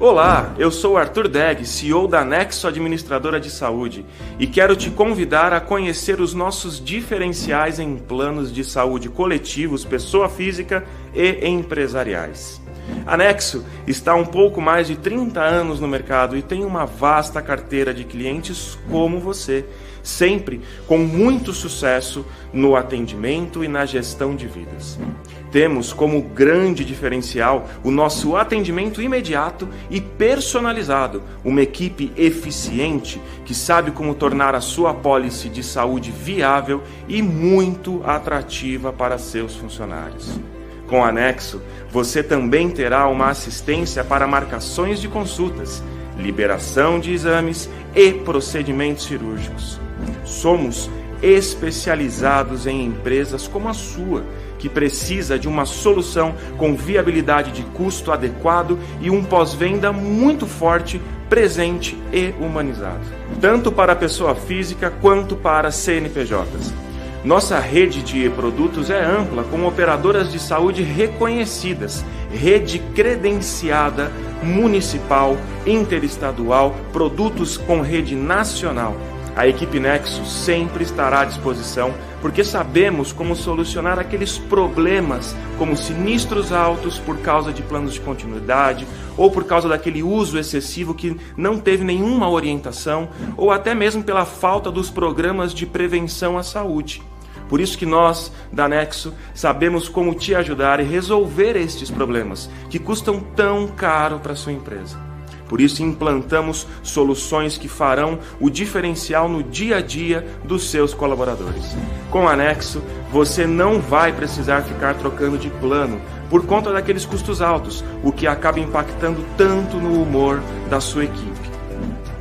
Olá, eu sou Arthur Deg, CEO da Nexo Administradora de Saúde, e quero te convidar a conhecer os nossos diferenciais em planos de saúde coletivos, pessoa física e empresariais. A Nexo está há um pouco mais de 30 anos no mercado e tem uma vasta carteira de clientes como você, sempre com muito sucesso no atendimento e na gestão de vidas. Temos como grande diferencial o nosso atendimento imediato e personalizado, uma equipe eficiente que sabe como tornar a sua apólice de saúde viável e muito atrativa para seus funcionários. Com a Nexo, você também terá uma assistência para marcações de consultas, liberação de exames e procedimentos cirúrgicos. Somos especializados em empresas como a sua, que precisa de uma solução com viabilidade de custo adequado e um pós-venda muito forte, presente e humanizado, tanto para a pessoa física quanto para CNPJs. Nossa rede de produtos é ampla, com operadoras de saúde reconhecidas, rede credenciada, municipal, interestadual, produtos com rede nacional. A equipe Nexo sempre estará à disposição, porque sabemos como solucionar aqueles problemas, como sinistros altos por causa de planos de continuidade, ou por causa daquele uso excessivo que não teve nenhuma orientação, ou até mesmo pela falta dos programas de prevenção à saúde. Por isso que nós, da Nexo, sabemos como te ajudar e resolver estes problemas, que custam tão caro para a sua empresa. Por isso implantamos soluções que farão o diferencial no dia a dia dos seus colaboradores. Com a Nexo, você não vai precisar ficar trocando de plano por conta daqueles custos altos, o que acaba impactando tanto no humor da sua equipe.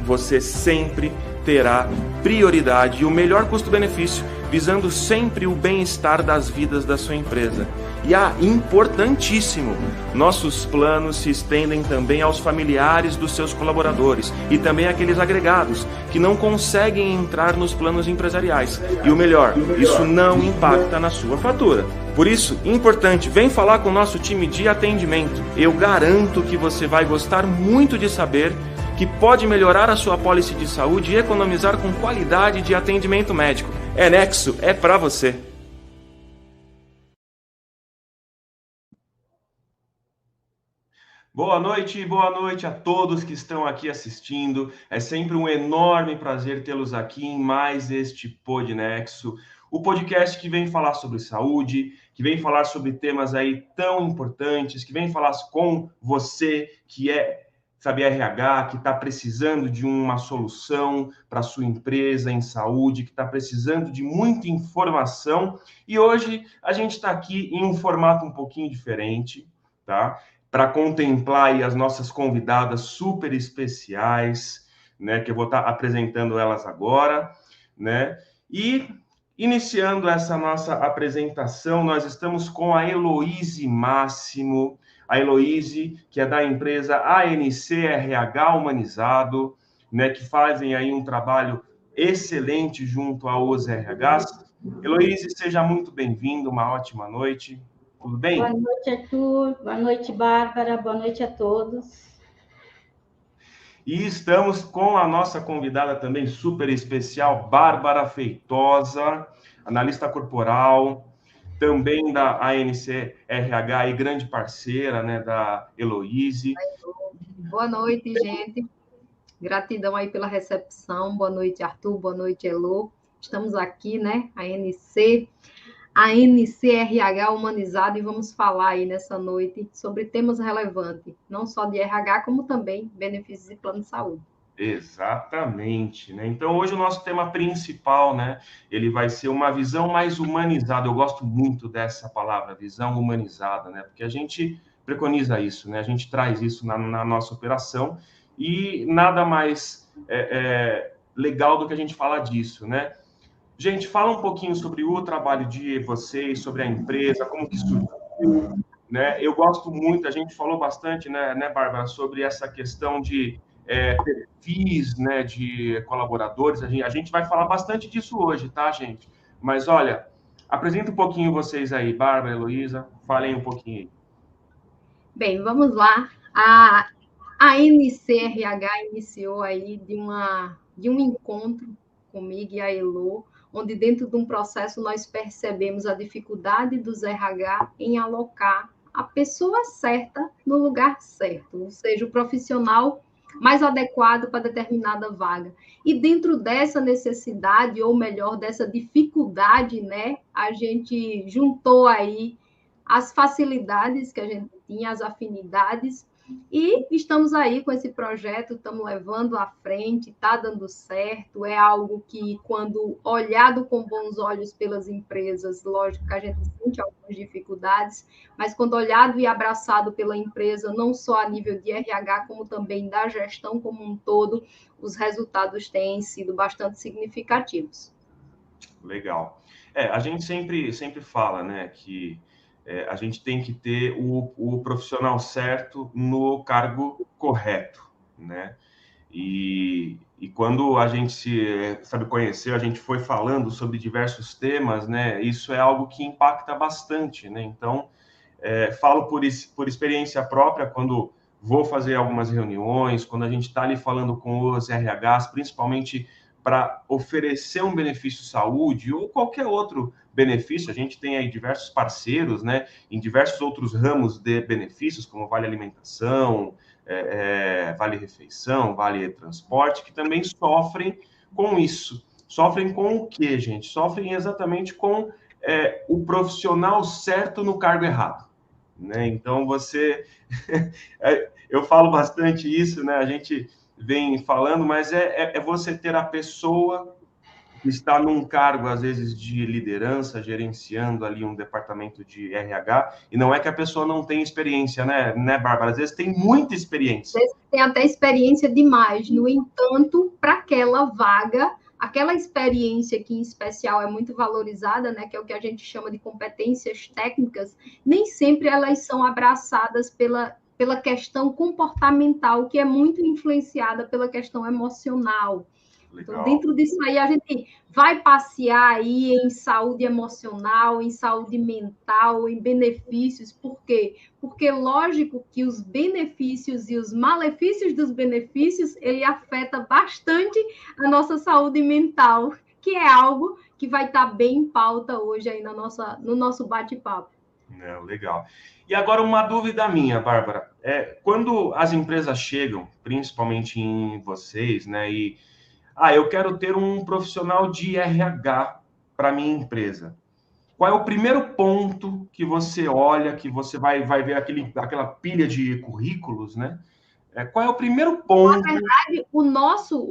Você sempre terá prioridade e o melhor custo-benefício, visando sempre o bem-estar das vidas da sua empresa. E importantíssimo, nossos planos se estendem também aos familiares dos seus colaboradores e também àqueles agregados que não conseguem entrar nos planos empresariais. E o melhor, isso não impacta na sua fatura. Por isso, importante, vem falar com o nosso time de atendimento. Eu garanto que você vai gostar muito de saber que pode melhorar a sua apólice de saúde e economizar com qualidade de atendimento médico. É Nexo, é pra você. Boa noite a todos que estão aqui assistindo. É sempre um enorme prazer tê-los aqui em mais este Pod Nexo, o podcast que vem falar sobre saúde, que vem falar sobre temas aí tão importantes, que vem falar com você que sabe, RH, que está precisando de uma solução para a sua empresa em saúde, que está precisando de muita informação. E hoje a gente está aqui em um formato um pouquinho diferente, tá? Para contemplar aí as nossas convidadas super especiais, né? Que eu vou estar apresentando elas agora, né? E iniciando essa nossa apresentação, nós estamos com a Heloíse Máximo. A Heloíse, que é da empresa ANC RH Humanizado, né, que fazem aí um trabalho excelente junto aos RHs. Heloíse, seja muito bem-vinda, uma ótima noite. Tudo bem? Boa noite, Arthur. Boa noite, Bárbara. Boa noite a todos. E estamos com a nossa convidada também super especial, Bárbara Feitosa, analista corporal, também da ANC RH e grande parceira, né, da Heloíse. Boa noite, gente. Gratidão aí pela recepção. Boa noite, Arthur. Boa noite, Elo. Estamos aqui, né, a ANC RH Humanizado, e vamos falar aí nessa noite sobre temas relevantes, não só de RH, como também benefícios e plano de saúde. Exatamente, né? Então hoje o nosso tema principal, né, ele vai ser uma visão mais humanizada. Eu gosto muito dessa palavra, visão humanizada, né? Porque a gente preconiza isso, né? A gente traz isso na nossa operação e nada mais legal do que a gente falar disso, né? Gente, fala um pouquinho sobre o trabalho de vocês, sobre a empresa, como que surgiu, né? Eu gosto muito, a gente falou bastante, né, Bárbara, sobre essa questão de perfis, né, de colaboradores. A gente vai falar bastante disso hoje, tá, gente? Mas, olha, apresenta um pouquinho vocês aí, Bárbara, Heloísa, falem um pouquinho aí. Bem, vamos lá. A A NCRH iniciou aí de um encontro comigo e a Elo, onde dentro de um processo nós percebemos a dificuldade dos RH em alocar a pessoa certa no lugar certo, ou seja, o profissional mais adequado para determinada vaga. E dentro dessa necessidade, ou melhor, dessa dificuldade, né, a gente juntou aí as facilidades que a gente tinha, as afinidades, e estamos aí com esse projeto, estamos levando à frente, está dando certo, é algo que, quando olhado com bons olhos pelas empresas, lógico que a gente sente algumas dificuldades, mas quando olhado e abraçado pela empresa, não só a nível de RH, como também da gestão como um todo, os resultados têm sido bastante significativos. Legal. A gente sempre fala, né, que a gente tem que ter o profissional certo no cargo correto, né? E quando a gente sabe, conheceu, a gente foi falando sobre diversos temas, né? Isso é algo que impacta bastante, né? Então, falo por experiência própria, quando vou fazer algumas reuniões, quando a gente está ali falando com os RHs, principalmente para oferecer um benefício saúde ou qualquer outro benefício. A gente tem aí diversos parceiros, né, em diversos outros ramos de benefícios, como vale alimentação, vale refeição, vale transporte, que também sofrem com isso. Sofrem com o quê, gente? Sofrem exatamente com o profissional certo no cargo errado, né? Então, eu falo bastante isso, né? A gente vem falando, mas é você ter a pessoa que está num cargo, às vezes, de liderança, gerenciando ali um departamento de RH, e não é que a pessoa não tem experiência, né, Bárbara? Às vezes tem muita experiência. Tem até experiência demais, no entanto, para aquela vaga, aquela experiência que, em especial, é muito valorizada, né, que é o que a gente chama de competências técnicas, nem sempre elas são abraçadas pela questão comportamental, que é muito influenciada pela questão emocional. Legal. Então, dentro disso aí, a gente vai passear aí em saúde emocional, em saúde mental, em benefícios. Por quê? Porque, lógico, que os benefícios e os malefícios dos benefícios, ele afeta bastante a nossa saúde mental, que é algo que vai estar bem em pauta hoje aí no nosso bate-papo. Legal. E agora uma dúvida minha, Bárbara. Quando as empresas chegam, principalmente em vocês, né, eu quero ter um profissional de RH para minha empresa. Qual é o primeiro ponto que você olha, que você vai ver aquela pilha de currículos, né? Qual é o primeiro ponto? Na verdade, o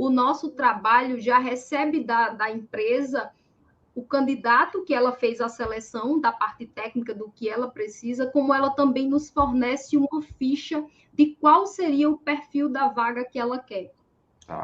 nosso trabalho já recebe da empresa o candidato que ela fez a seleção da parte técnica do que ela precisa, como ela também nos fornece uma ficha de qual seria o perfil da vaga que ela quer.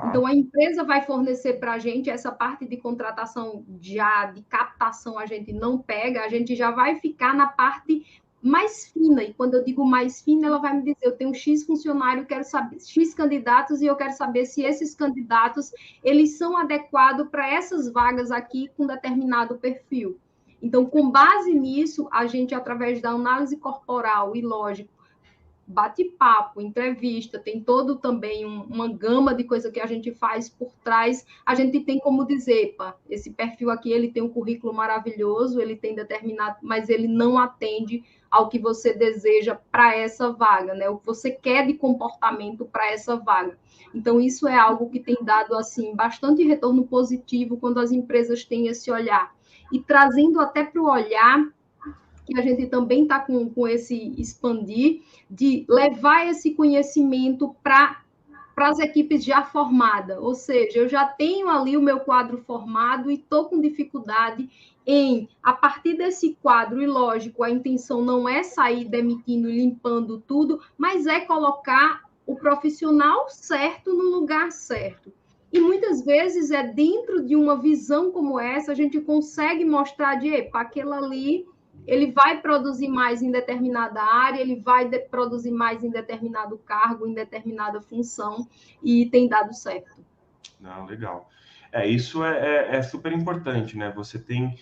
Então, a empresa vai fornecer para a gente essa parte de contratação já, de captação, a gente não pega, a gente já vai ficar na parte mais fina. E quando eu digo mais fina, ela vai me dizer, eu tenho X funcionário, quero saber X candidatos, e eu quero saber se esses candidatos, eles são adequados para essas vagas aqui com determinado perfil. Então, com base nisso, a gente, através da análise corporal e, lógico, bate-papo, entrevista, tem todo também uma gama de coisa que a gente faz por trás. A gente tem como dizer, esse perfil aqui, ele tem um currículo maravilhoso, ele tem determinado, mas ele não atende ao que você deseja para essa vaga, né? O que você quer de comportamento para essa vaga. Então, isso é algo que tem dado, assim, bastante retorno positivo quando as empresas têm esse olhar. E trazendo até para o olhar que a gente também está com esse expandir, de levar esse conhecimento para as equipes já formadas. Ou seja, eu já tenho ali o meu quadro formado e estou com dificuldade em, a partir desse quadro, e lógico, a intenção não é sair demitindo e limpando tudo, mas é colocar o profissional certo no lugar certo. E muitas vezes é dentro de uma visão como essa, a gente consegue mostrar de, aquele ali, ele vai produzir mais em determinada área, ele vai produzir mais em determinado cargo, em determinada função, e tem dado certo. Não, legal. Isso é super importante, né? Você tem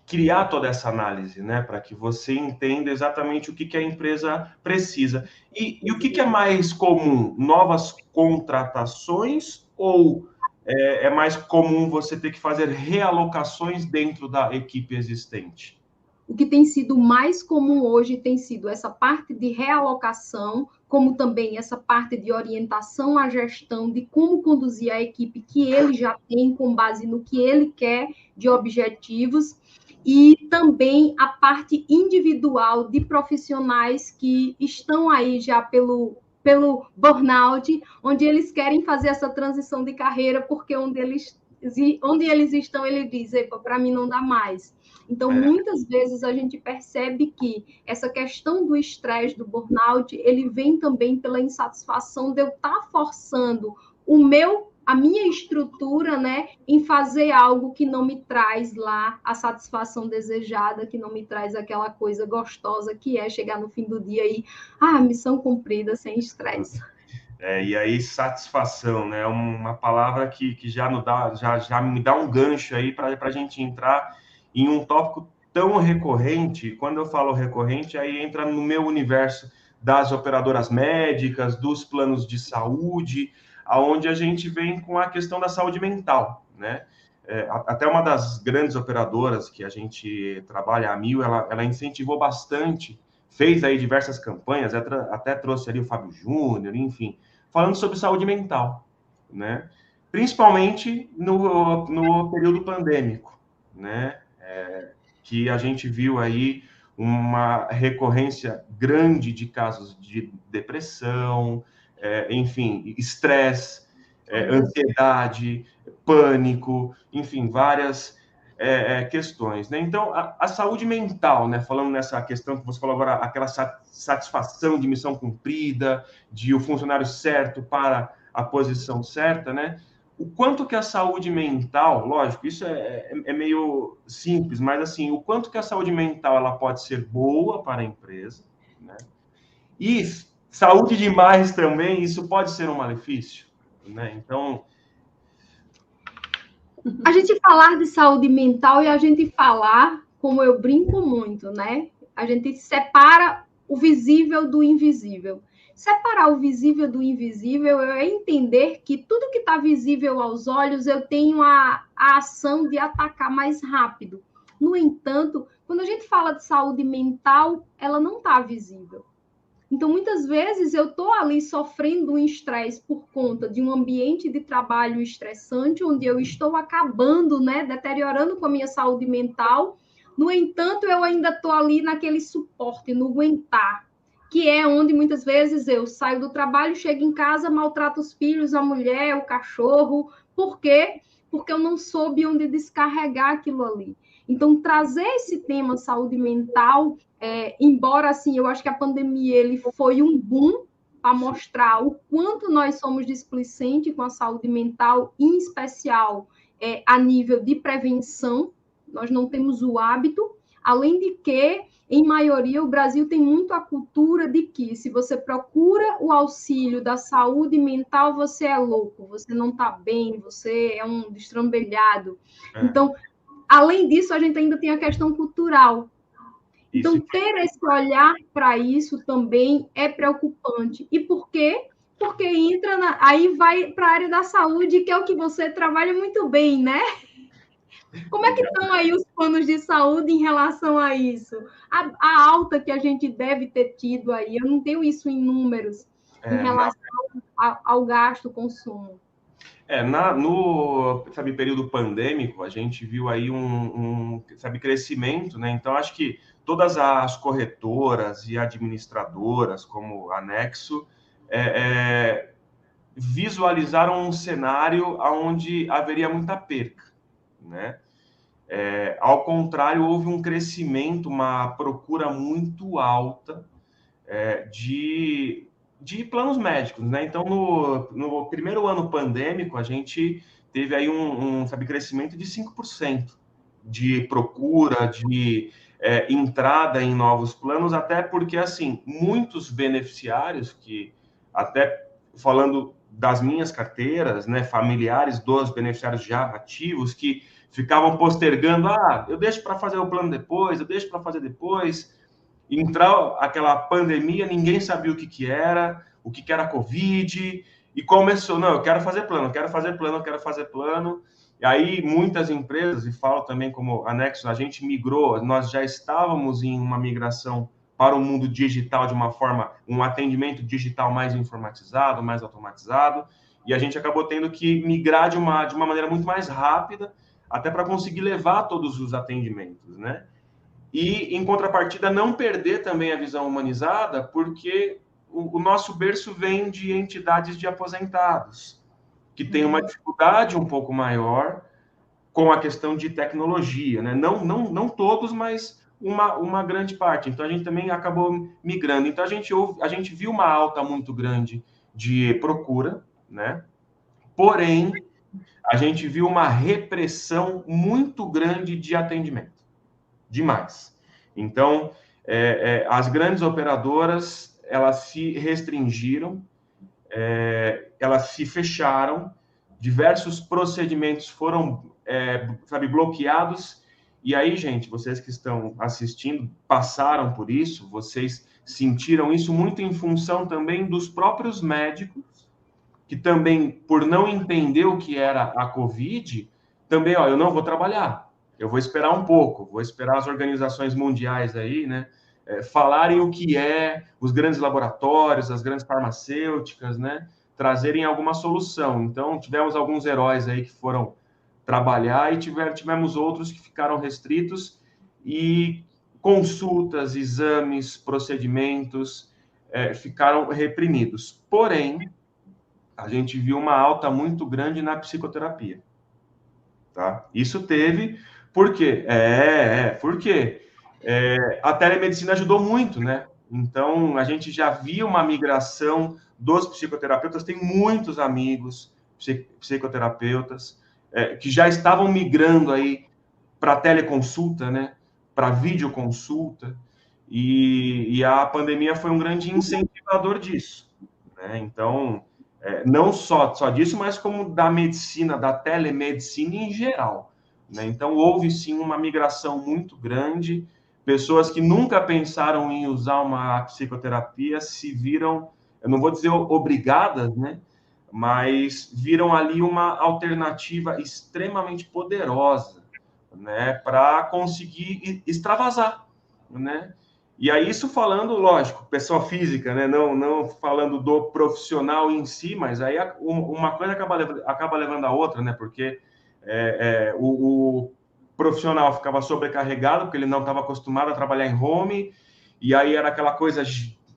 criar toda essa análise, né, para que você entenda exatamente o que a empresa precisa. E o que é mais comum? Novas contratações ou é mais comum você ter que fazer realocações dentro da equipe existente? O que tem sido mais comum hoje tem sido essa parte de realocação, como também essa parte de orientação à gestão, de como conduzir a equipe que ele já tem, com base no que ele quer de objetivos, e também a parte individual de profissionais que estão aí já pelo burnout, onde eles querem fazer essa transição de carreira, porque onde eles estão, ele diz, para mim não dá mais. Então, muitas vezes a gente percebe que essa questão do estresse, do burnout, ele vem também pela insatisfação de eu estar forçando a minha estrutura, né, em fazer algo que não me traz lá a satisfação desejada, que não me traz aquela coisa gostosa que é chegar no fim do dia e, missão cumprida sem estresse. E aí, satisfação, né? Uma palavra que já me dá um gancho aí para a gente entrar em um tópico tão recorrente. Quando eu falo recorrente, aí entra no meu universo das operadoras médicas, dos planos de saúde, aonde a gente vem com a questão da saúde mental, né? Até uma das grandes operadoras que a gente trabalha, a Mil, ela incentivou bastante, fez aí diversas campanhas, até trouxe ali o Fábio Júnior, enfim, falando sobre saúde mental, né? Principalmente no período pandêmico, né? Que a gente viu aí uma recorrência grande de casos de depressão, enfim, estresse, ansiedade, pânico, enfim, várias questões, né? Então, a saúde mental, né? Falando nessa questão que você falou agora, aquela satisfação de missão cumprida, de o funcionário certo para a posição certa, né? O quanto que a saúde mental, lógico, isso é meio simples, mas assim, o quanto que a saúde mental ela pode ser boa para a empresa, né? E saúde demais também, isso pode ser um malefício, né? Então, a gente falar de saúde mental e a gente falar, como eu brinco muito, né? A gente separa o visível do invisível. Separar o visível do invisível é entender que tudo que está visível aos olhos, eu tenho a ação de atacar mais rápido. No entanto, quando a gente fala de saúde mental, ela não está visível. Então, muitas vezes, eu estou ali sofrendo um estresse por conta de um ambiente de trabalho estressante, onde eu estou acabando, né, deteriorando com a minha saúde mental. No entanto, eu ainda estou ali naquele suporte, no aguentar, que é onde muitas vezes eu saio do trabalho, chego em casa, maltrato os filhos, a mulher, o cachorro. Por quê? Porque eu não soube onde descarregar aquilo ali. Então, trazer esse tema saúde mental, embora, assim, eu acho que a pandemia ele foi um boom para mostrar o quanto nós somos displicentes com a saúde mental, em especial a nível de prevenção, nós não temos o hábito, além de que, em maioria, o Brasil tem muito a cultura de que, se você procura o auxílio da saúde mental, você é louco, você não está bem, você é um destrambelhado. Então, além disso, a gente ainda tem a questão cultural. Então, ter esse olhar para isso também é preocupante. E por quê? Porque aí vai para a área da saúde, que é o que você trabalha muito bem, né? Como é que estão aí os planos de saúde em relação a isso? A alta que a gente deve ter tido aí, eu não tenho isso em números, em relação ao gasto, consumo. No período pandêmico, a gente viu aí crescimento, né? Então, acho que todas as corretoras e administradoras, como a Nexo, visualizaram um cenário onde haveria muita perca, né? Ao contrário, houve um crescimento, uma procura muito alta de planos médicos, né? Então, no primeiro ano pandêmico, a gente teve aí um crescimento de 5% de procura, de entrada em novos planos, até porque, assim, muitos beneficiários que, até falando das minhas carteiras, né, familiares dos beneficiários já ativos, que ficavam postergando, eu deixo para fazer o plano depois, eu deixo para fazer depois. Entrou aquela pandemia, ninguém sabia o que era Covid, e começou, não, eu quero fazer plano, eu quero fazer plano, eu quero fazer plano. E aí muitas empresas, e falo também como Anexo, a gente migrou, nós já estávamos em uma migração para o mundo digital de uma forma, um atendimento digital mais informatizado, mais automatizado, e a gente acabou tendo que migrar de uma maneira muito mais rápida, até para conseguir levar todos os atendimentos, né? E, em contrapartida, não perder também a visão humanizada, porque o nosso berço vem de entidades de aposentados, que tem uma dificuldade um pouco maior com a questão de tecnologia, né? Não todos, mas uma grande parte. Então, a gente também acabou migrando. Então, a gente viu uma alta muito grande de procura, né? Porém, a gente viu uma repressão muito grande de atendimento. Demais. Então, as grandes operadoras, elas se restringiram, elas se fecharam, diversos procedimentos foram, bloqueados. E aí, gente, vocês que estão assistindo, passaram por isso, vocês sentiram isso muito em função também dos próprios médicos, que também, por não entender o que era a Covid, também, eu não vou trabalhar, eu vou esperar um pouco, vou esperar as organizações mundiais aí, né, falarem o que os grandes laboratórios, as grandes farmacêuticas, né, trazerem alguma solução. Então, tivemos alguns heróis aí que foram trabalhar e tivemos outros que ficaram restritos, e consultas, exames, procedimentos ficaram reprimidos. Porém, a gente viu uma alta muito grande na psicoterapia. Tá? Isso teve, por quê? Porque a telemedicina ajudou muito, né? Então, a gente já viu uma migração dos psicoterapeutas, tem muitos amigos psicoterapeutas que já estavam migrando aí para teleconsulta, né? Para videoconsulta, e a pandemia foi um grande incentivador disso, né? Então, não só disso, mas como da medicina, da telemedicina em geral, né? Então, houve sim uma migração muito grande, pessoas que nunca pensaram em usar uma psicoterapia se viram, eu não vou dizer obrigadas, né? Mas viram ali uma alternativa extremamente poderosa, né? Para conseguir extravasar, né? E aí, isso falando, lógico, pessoa física, né? Não falando do profissional em si, mas aí uma coisa acaba levando a outra, né? Porque o profissional ficava sobrecarregado, porque ele não estava acostumado a trabalhar em home, e aí era aquela coisa,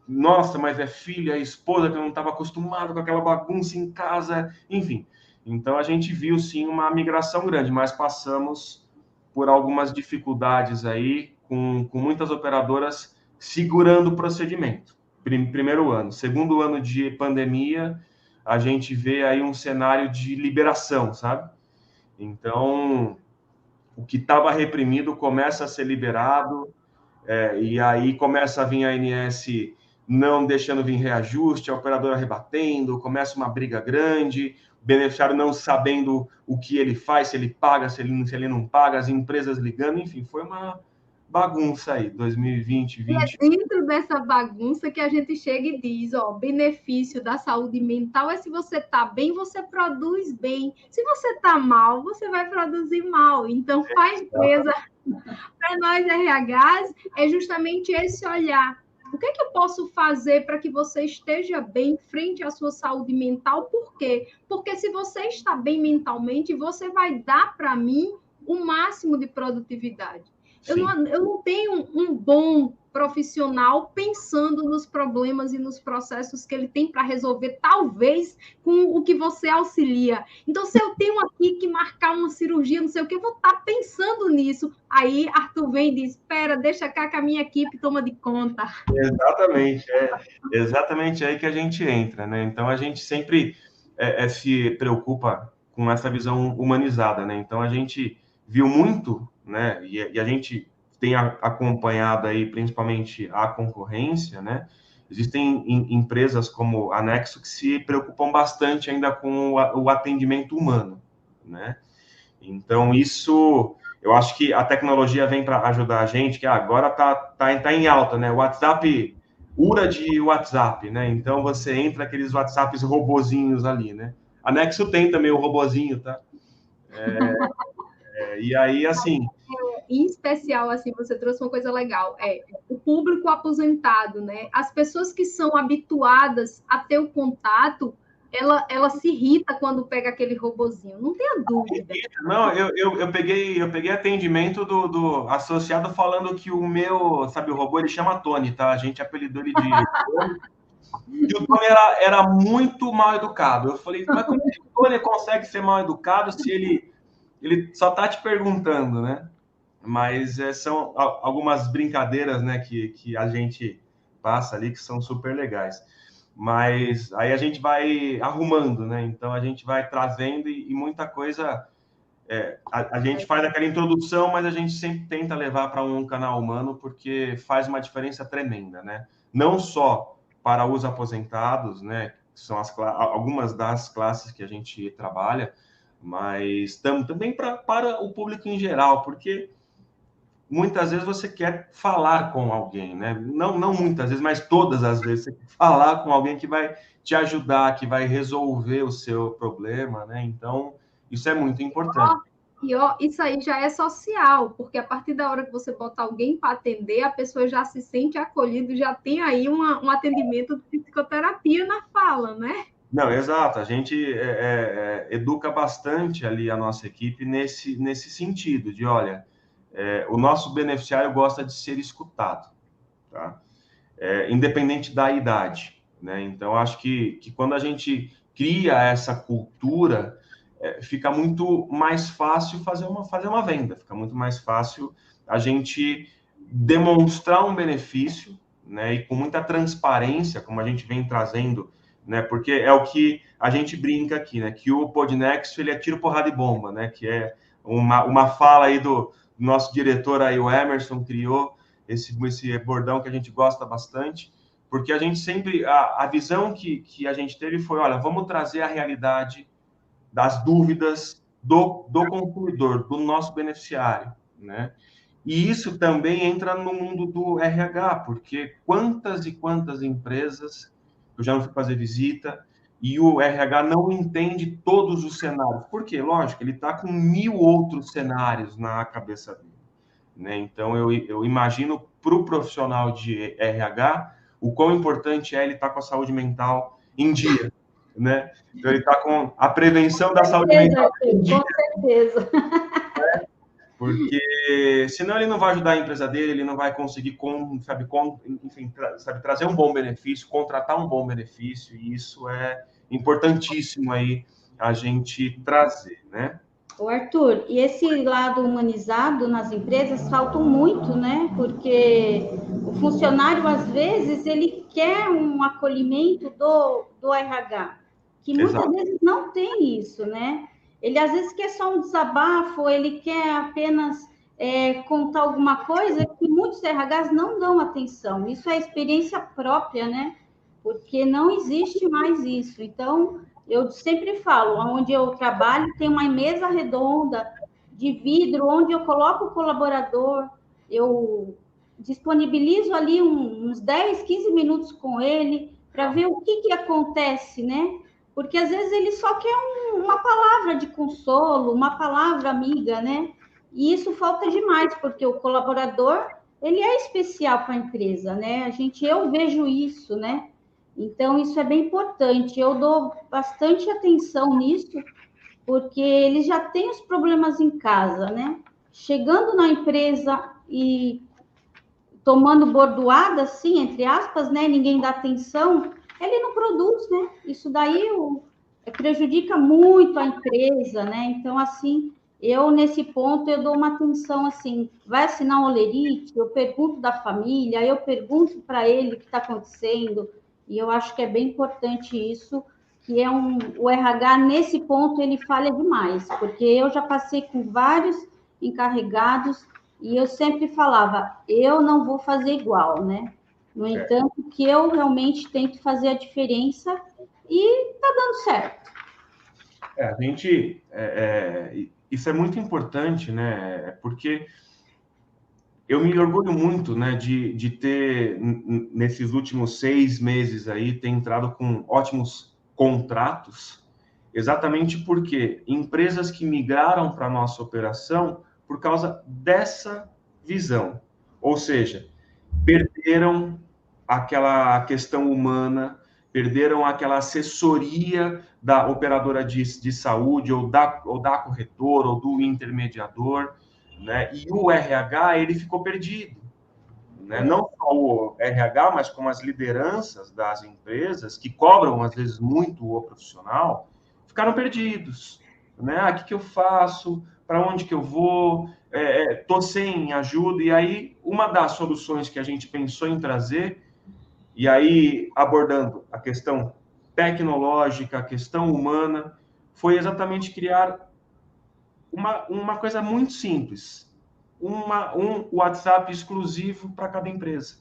nossa, mas é filha, é esposa, que não estava acostumado com aquela bagunça em casa, enfim. Então, a gente viu, sim, uma migração grande, mas passamos por algumas dificuldades aí, com muitas operadoras segurando o procedimento. Primeiro ano. Segundo ano de pandemia, a gente vê aí um cenário de liberação, sabe? Então, o que estava reprimido começa a ser liberado, e aí começa a vir a ANS não deixando vir reajuste, a operadora rebatendo, começa uma briga grande, o beneficiário não sabendo o que ele faz, se ele paga, se ele não paga, as empresas ligando, enfim, foi uma bagunça aí, 2020, 2020. E é dentro dessa bagunça que a gente chega e diz, benefício da saúde mental é se você está bem, você produz bem. Se você está mal, você vai produzir mal. Então, para a empresa, para nós RHs, é justamente esse olhar. O que é que eu posso fazer para que você esteja bem frente à sua saúde mental? Por quê? Porque se você está bem mentalmente, você vai dar para mim o máximo de produtividade. Eu não tenho um bom profissional pensando nos problemas e nos processos que ele tem para resolver, talvez com o que você auxilia. Então, se eu tenho aqui que marcar uma cirurgia, não sei o que, eu vou estar pensando nisso. Aí, Arthur vem e diz, espera, deixa cá que a minha equipe toma de conta. Exatamente, exatamente aí que a gente entra, né? Então, a gente sempre se preocupa com essa visão humanizada, né? Então, a gente viu muito, né? E a gente tem acompanhado aí, principalmente a concorrência, né? existem empresas como a Nexo que se preocupam bastante ainda com o atendimento humano, né? Então, isso, eu acho que a tecnologia vem para ajudar a gente, que agora tá em alta, né? O WhatsApp, URA de WhatsApp, né? Então, você entra aqueles WhatsApps robozinhos ali, né? A Nexo tem também o robozinho, tá? E aí, assim... Em especial, assim, você trouxe uma coisa legal, o público aposentado, né? As pessoas que são habituadas a ter o contato, ela se irrita quando pega aquele robozinho, não tenha dúvida. Não, eu peguei atendimento do associado falando que o meu, sabe, o robô, ele chama Tony, tá? A gente apelidou ele de Tony. E o Tony era muito mal educado. Eu falei, mas como é que o Tony consegue ser mal educado se ele só tá te perguntando, né? Mas são algumas brincadeiras, né, que a gente passa ali que são super legais. Mas aí a gente vai arrumando, né? Então a gente vai trazendo e muita coisa. A gente faz aquela introdução, mas a gente sempre tenta levar para um canal humano porque faz uma diferença tremenda, né? Não só para os aposentados, né? Que são algumas das classes que a gente trabalha, mas também para o público em geral, porque muitas vezes você quer falar com alguém, né? Não muitas vezes, mas todas as vezes você quer falar com alguém que vai te ajudar, que vai resolver o seu problema, né? Então, isso é muito importante. Isso aí já é social, porque a partir da hora que você botar alguém para atender, a pessoa já se sente acolhida, já tem aí um atendimento de psicoterapia na fala, né? Não, exato. A gente educa bastante ali a nossa equipe nesse sentido, de, olha, o nosso beneficiário gosta de ser escutado, tá? Independente da idade, né? Então, acho que quando a gente cria essa cultura, fica muito mais fácil fazer uma venda, fica muito mais fácil a gente demonstrar um benefício, né? E com muita transparência, como a gente vem trazendo, né? Porque é o que a gente brinca aqui, né? Que o Podnext, ele é tiro, porrada e bomba, né? Que é uma fala aí do nosso diretor aí, o Emerson, criou esse bordão que a gente gosta bastante, porque a gente sempre, a visão que a gente teve foi, olha, vamos trazer a realidade das dúvidas do consumidor, do nosso beneficiário, né? E isso também entra no mundo do RH, porque quantas e quantas empresas, eu já não fui fazer visita, e o RH não entende todos os cenários. Por quê? Lógico, ele está com 1000 outros cenários na cabeça dele, né? Então, eu imagino para o profissional de RH o quão importante é ele estar com a saúde mental em dia, né? Então, ele está com a prevenção da saúde mental em dia. Com certeza. Porque senão ele não vai ajudar a empresa dele, ele não vai conseguir, enfim, trazer um bom benefício, contratar um bom benefício, e isso é importantíssimo aí a gente trazer, né? O Arthur, e esse lado humanizado nas empresas falta muito, né? Porque o funcionário, às vezes, ele quer um acolhimento do RH, que muitas Exato. vezes não tem isso, né? Ele, às vezes, quer só um desabafo, ele quer apenas contar alguma coisa que muitos RHs não dão atenção. Isso é experiência própria, né? Porque não existe mais isso. Então, eu sempre falo, onde eu trabalho tem uma mesa redonda de vidro, onde eu coloco o colaborador, eu disponibilizo ali uns 10, 15 minutos com ele, para ver o que acontece, né? Porque às vezes ele só quer uma palavra de consolo, uma palavra amiga, né? E isso falta demais, porque o colaborador, ele é especial para a empresa, né? Eu vejo isso, né? Então, isso é bem importante. Eu dou bastante atenção nisso, porque eles já têm os problemas em casa, né? Chegando na empresa e tomando bordoada, assim, entre aspas, né? Ninguém dá atenção, ele não produz, né? Isso daí prejudica muito a empresa, né? Então, assim, nesse ponto, eu dou uma atenção, assim, vai assinar um holerite, eu pergunto da família, eu pergunto para ele o que está acontecendo, e eu acho que é bem importante isso, que o RH, nesse ponto, ele falha demais, porque eu já passei com vários encarregados, e eu sempre falava, eu não vou fazer igual, né? No entanto, que eu realmente tento fazer a diferença e está dando certo. A gente, isso é muito importante, né? Porque eu me orgulho muito, né, de ter, nesses últimos 6 meses aí, ter entrado com ótimos contratos, exatamente porque empresas que migraram para a nossa operação por causa dessa visão. Ou seja, perderam aquela questão humana, perderam aquela assessoria da operadora de saúde, ou da corretora, ou do intermediador, né? E o RH, ele ficou perdido. Né? Não só o RH, mas como as lideranças das empresas, que cobram, às vezes, muito o profissional, ficaram perdidos. Né? O que eu faço? Para onde que eu vou? Estou sem ajuda. E aí, uma das soluções que a gente pensou em trazer, e aí abordando a questão tecnológica, a questão humana, foi exatamente criar uma coisa muito simples, um WhatsApp exclusivo para cada empresa.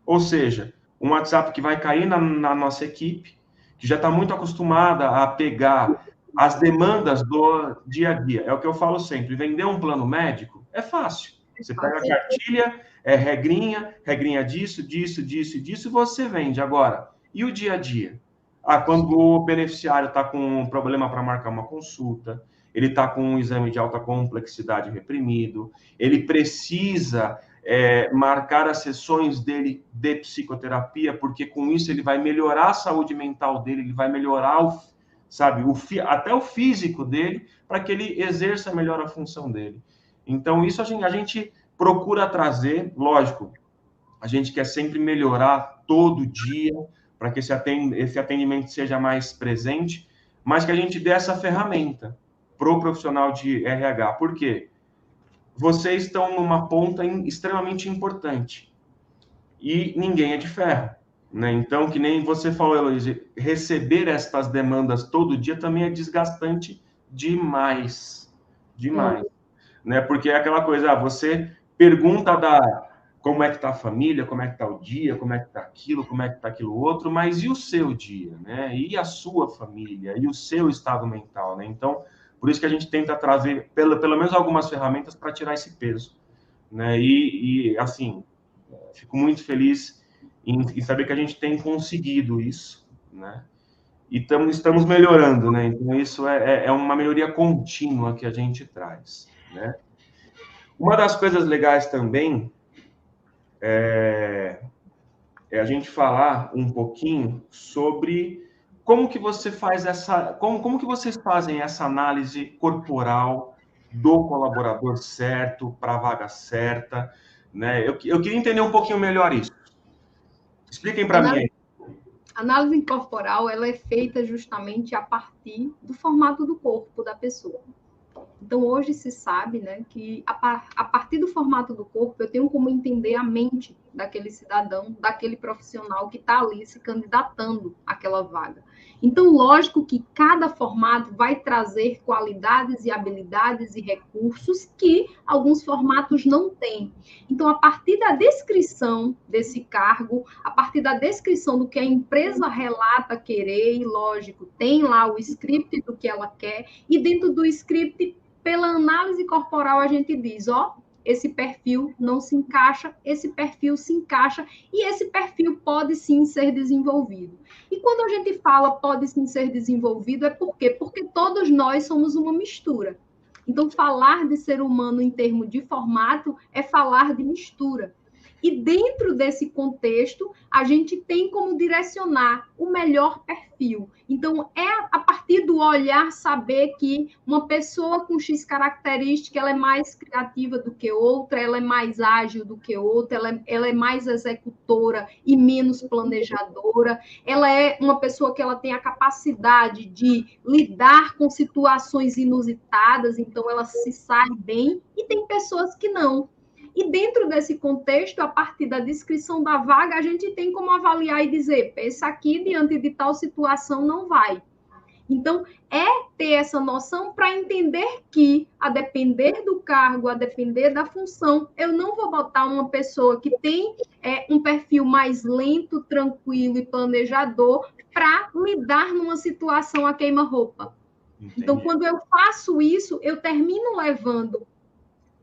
Ou seja, um WhatsApp que vai cair na nossa equipe, que já está muito acostumada a pegar as demandas do dia a dia. É o que eu falo sempre, vender um plano médico é fácil. Você pega a cartilha, regrinha disso, e você vende. Agora, e o dia a dia? Quando o beneficiário está com um problema para marcar uma consulta, ele está com um exame de alta complexidade reprimido, ele precisa marcar as sessões dele de psicoterapia, porque com isso ele vai melhorar a saúde mental dele, ele vai melhorar até o físico dele, para que ele exerça melhor a função dele. Então, isso a gente procura trazer, lógico, a gente quer sempre melhorar todo dia, para que esse atendimento seja mais presente, mas que a gente dê essa ferramenta para o profissional de RH. Por quê? Vocês estão numa ponta extremamente importante e ninguém é de ferro, né? Então, que nem você falou, Heloísa, receber estas demandas todo dia também é desgastante demais, né? Porque é aquela coisa, você pergunta como é que está a família, como é que está o dia, como é que está aquilo, como é que está aquilo outro, mas e o seu dia, né? E a sua família, e o seu estado mental, né? Então, por isso que a gente tenta trazer pelo menos algumas ferramentas para tirar esse peso, né? E assim, fico muito feliz em saber que a gente tem conseguido isso, né? E estamos melhorando, né? Então, isso é uma melhoria contínua que a gente traz, né? Uma das coisas legais também é a gente falar um pouquinho sobre como que você faz como que vocês fazem essa análise corporal do colaborador certo para a vaga certa, né? Eu queria entender um pouquinho melhor isso. Expliquem para mim aí. A análise corporal, ela é feita justamente a partir do formato do corpo da pessoa. Então, hoje se sabe, né, que a partir do formato do corpo, eu tenho como entender a mente daquele cidadão, daquele profissional que está ali se candidatando àquela vaga. Então, lógico que cada formato vai trazer qualidades e habilidades e recursos que alguns formatos não têm. Então, a partir da descrição desse cargo, a partir da descrição do que a empresa relata querer, e lógico, tem lá o script do que ela quer, e dentro do script, pela análise corporal, a gente diz, esse perfil não se encaixa, esse perfil se encaixa, e esse perfil pode sim ser desenvolvido. E quando a gente fala pode sim ser desenvolvido, é por quê? Porque todos nós somos uma mistura. Então, falar de ser humano em termos de formato é falar de mistura. E dentro desse contexto, a gente tem como direcionar o melhor perfil. Então, é a partir do olhar saber que uma pessoa com X característica, ela é mais criativa do que outra, ela é mais ágil do que outra, ela é mais executora e menos planejadora, ela é uma pessoa que ela tem a capacidade de lidar com situações inusitadas, então ela se sai bem, e tem pessoas que não. E dentro desse contexto, a partir da descrição da vaga, a gente tem como avaliar e dizer, esse aqui, diante de tal situação, não vai. Então, é ter essa noção para entender que, a depender do cargo, a depender da função, eu não vou botar uma pessoa que tem um perfil mais lento, tranquilo e planejador para lidar numa situação a queima-roupa. Então, quando eu faço isso, eu termino levando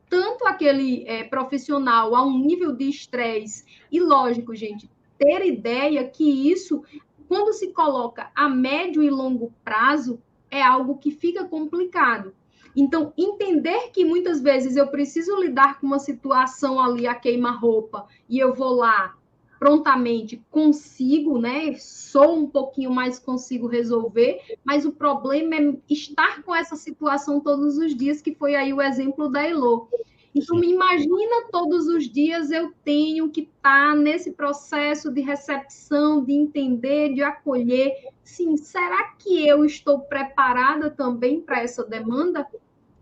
tanto aquele profissional a um nível de estresse. E, lógico, gente, ter ideia que isso, quando se coloca a médio e longo prazo, é algo que fica complicado. Então, entender que muitas vezes eu preciso lidar com uma situação ali, a queima-roupa, e eu vou lá prontamente, consigo, né? Sou um pouquinho mais, consigo resolver, mas o problema é estar com essa situação todos os dias, que foi aí o exemplo da Elô. Então, me imagina todos os dias eu tenho que estar nesse processo de recepção, de entender, de acolher. Sim, será que eu estou preparada também para essa demanda?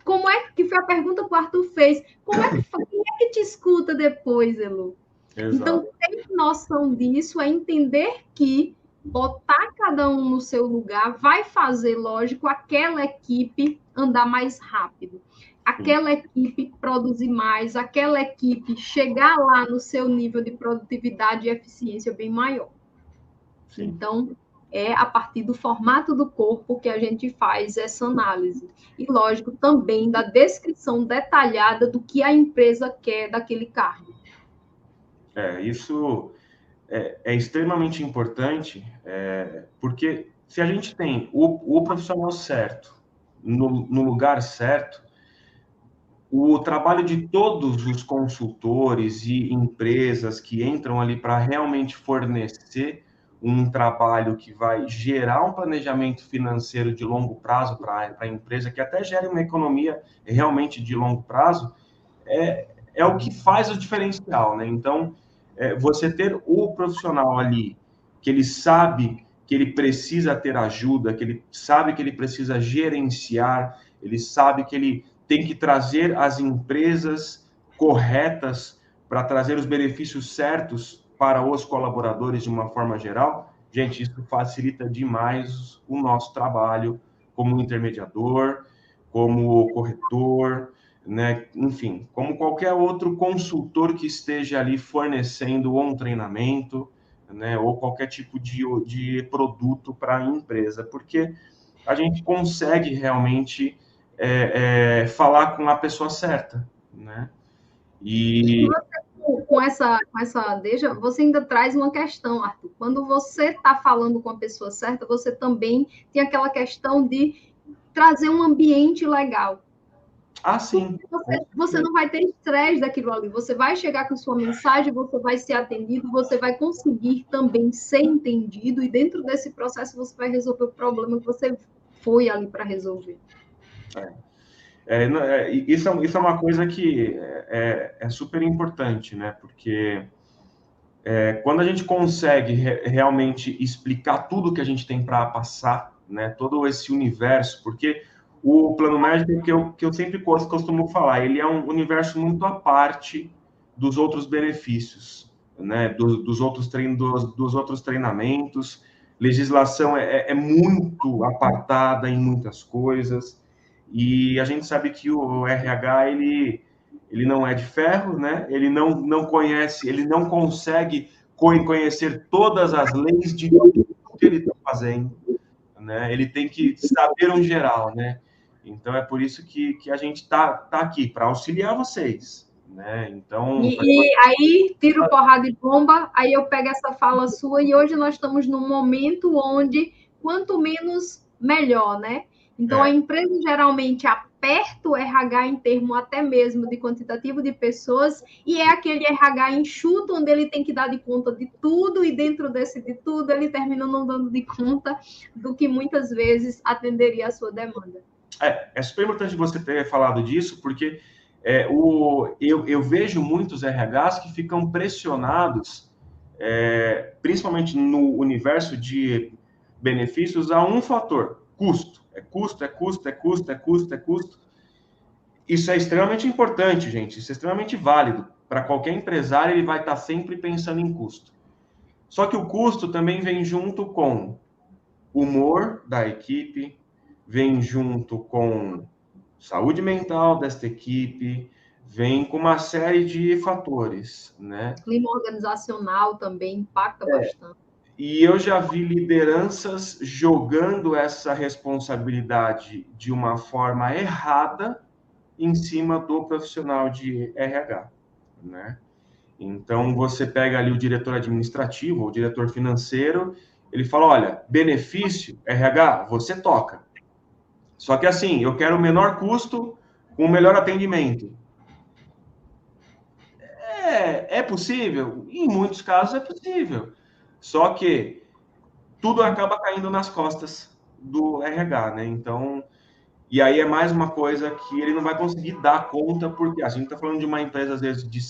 Como é que foi a pergunta que o Arthur fez? Quem é que te escuta depois, Elô? Exato. Então, ter noção disso é entender que botar cada um no seu lugar vai fazer, lógico, aquela equipe andar mais rápido, aquela equipe produzir mais, aquela equipe chegar lá no seu nível de produtividade e eficiência bem maior. Sim. Então, é a partir do formato do corpo que a gente faz essa análise. E, lógico, também da descrição detalhada do que a empresa quer daquele cargo. Isso é extremamente importante, porque se a gente tem o profissional certo, no lugar certo, o trabalho de todos os consultores e empresas que entram ali para realmente fornecer um trabalho que vai gerar um planejamento financeiro de longo prazo para a empresa, que até gere uma economia realmente de longo prazo, é o que faz o diferencial, né? Então, você ter o profissional ali, que ele sabe que ele precisa ter ajuda, que ele sabe que ele precisa gerenciar, ele sabe que ele tem que trazer as empresas corretas para trazer os benefícios certos para os colaboradores de uma forma geral. Gente, isso facilita demais o nosso trabalho como intermediador, como corretor, né? Enfim, como qualquer outro consultor que esteja ali fornecendo um treinamento, né? Ou qualquer tipo de produto para a empresa, porque a gente consegue realmente falar com a pessoa certa, né? E você, com essa deixa, você ainda traz uma questão, Arthur. Quando você está falando com a pessoa certa, você também tem aquela questão de trazer um ambiente legal. Sim. Você não vai ter estresse daquilo ali. Você vai chegar com sua mensagem, você vai ser atendido, você vai conseguir também ser entendido, e dentro desse processo você vai resolver o problema que você foi ali para resolver. Isso é uma coisa que é super importante, né? Porque quando a gente consegue realmente explicar tudo que a gente tem para passar, né? Todo esse universo, porque o plano médico, que eu sempre costumo falar, ele é um universo muito à parte dos outros benefícios, né? Dos outros treinamentos. Legislação é muito apartada em muitas coisas, e a gente sabe que o RH, ele não é de ferro, né? Ele não conhece, ele não consegue conhecer todas as leis de tudo que ele está fazendo, né? Ele tem que saber um geral, né? Então, é por isso que a gente tá aqui, para auxiliar vocês, né? Então... E aí, tiro porrada e bomba, aí eu pego essa fala sua, e hoje nós estamos num momento onde, quanto menos, melhor, né? Então, a empresa geralmente aperta o RH em termo até mesmo de quantitativo de pessoas, e é aquele RH enxuto, onde ele tem que dar de conta de tudo, e dentro desse de tudo, ele termina não dando de conta do que muitas vezes atenderia a sua demanda. É super importante você ter falado disso, porque eu vejo muitos RHs que ficam pressionados, principalmente no universo de benefícios, a um fator: custo. É custo, é custo, é custo, é custo, é custo. Isso é extremamente importante, gente. Isso é extremamente válido. Para qualquer empresário, ele vai estar sempre pensando em custo. Só que o custo também vem junto com humor da equipe, vem junto com saúde mental desta equipe, vem com uma série de fatores, né? Clima organizacional também impacta bastante. E eu já vi lideranças jogando essa responsabilidade de uma forma errada em cima do profissional de RH, né? Então, você pega ali o diretor administrativo, o diretor financeiro, ele fala, olha, benefício, RH, você toca. Só que assim, eu quero o menor custo com o melhor atendimento. É possível? Em muitos casos é possível. Só que tudo acaba caindo nas costas do RH, né? Então, e aí é mais uma coisa que ele não vai conseguir dar conta, porque a gente está falando de uma empresa, às vezes, de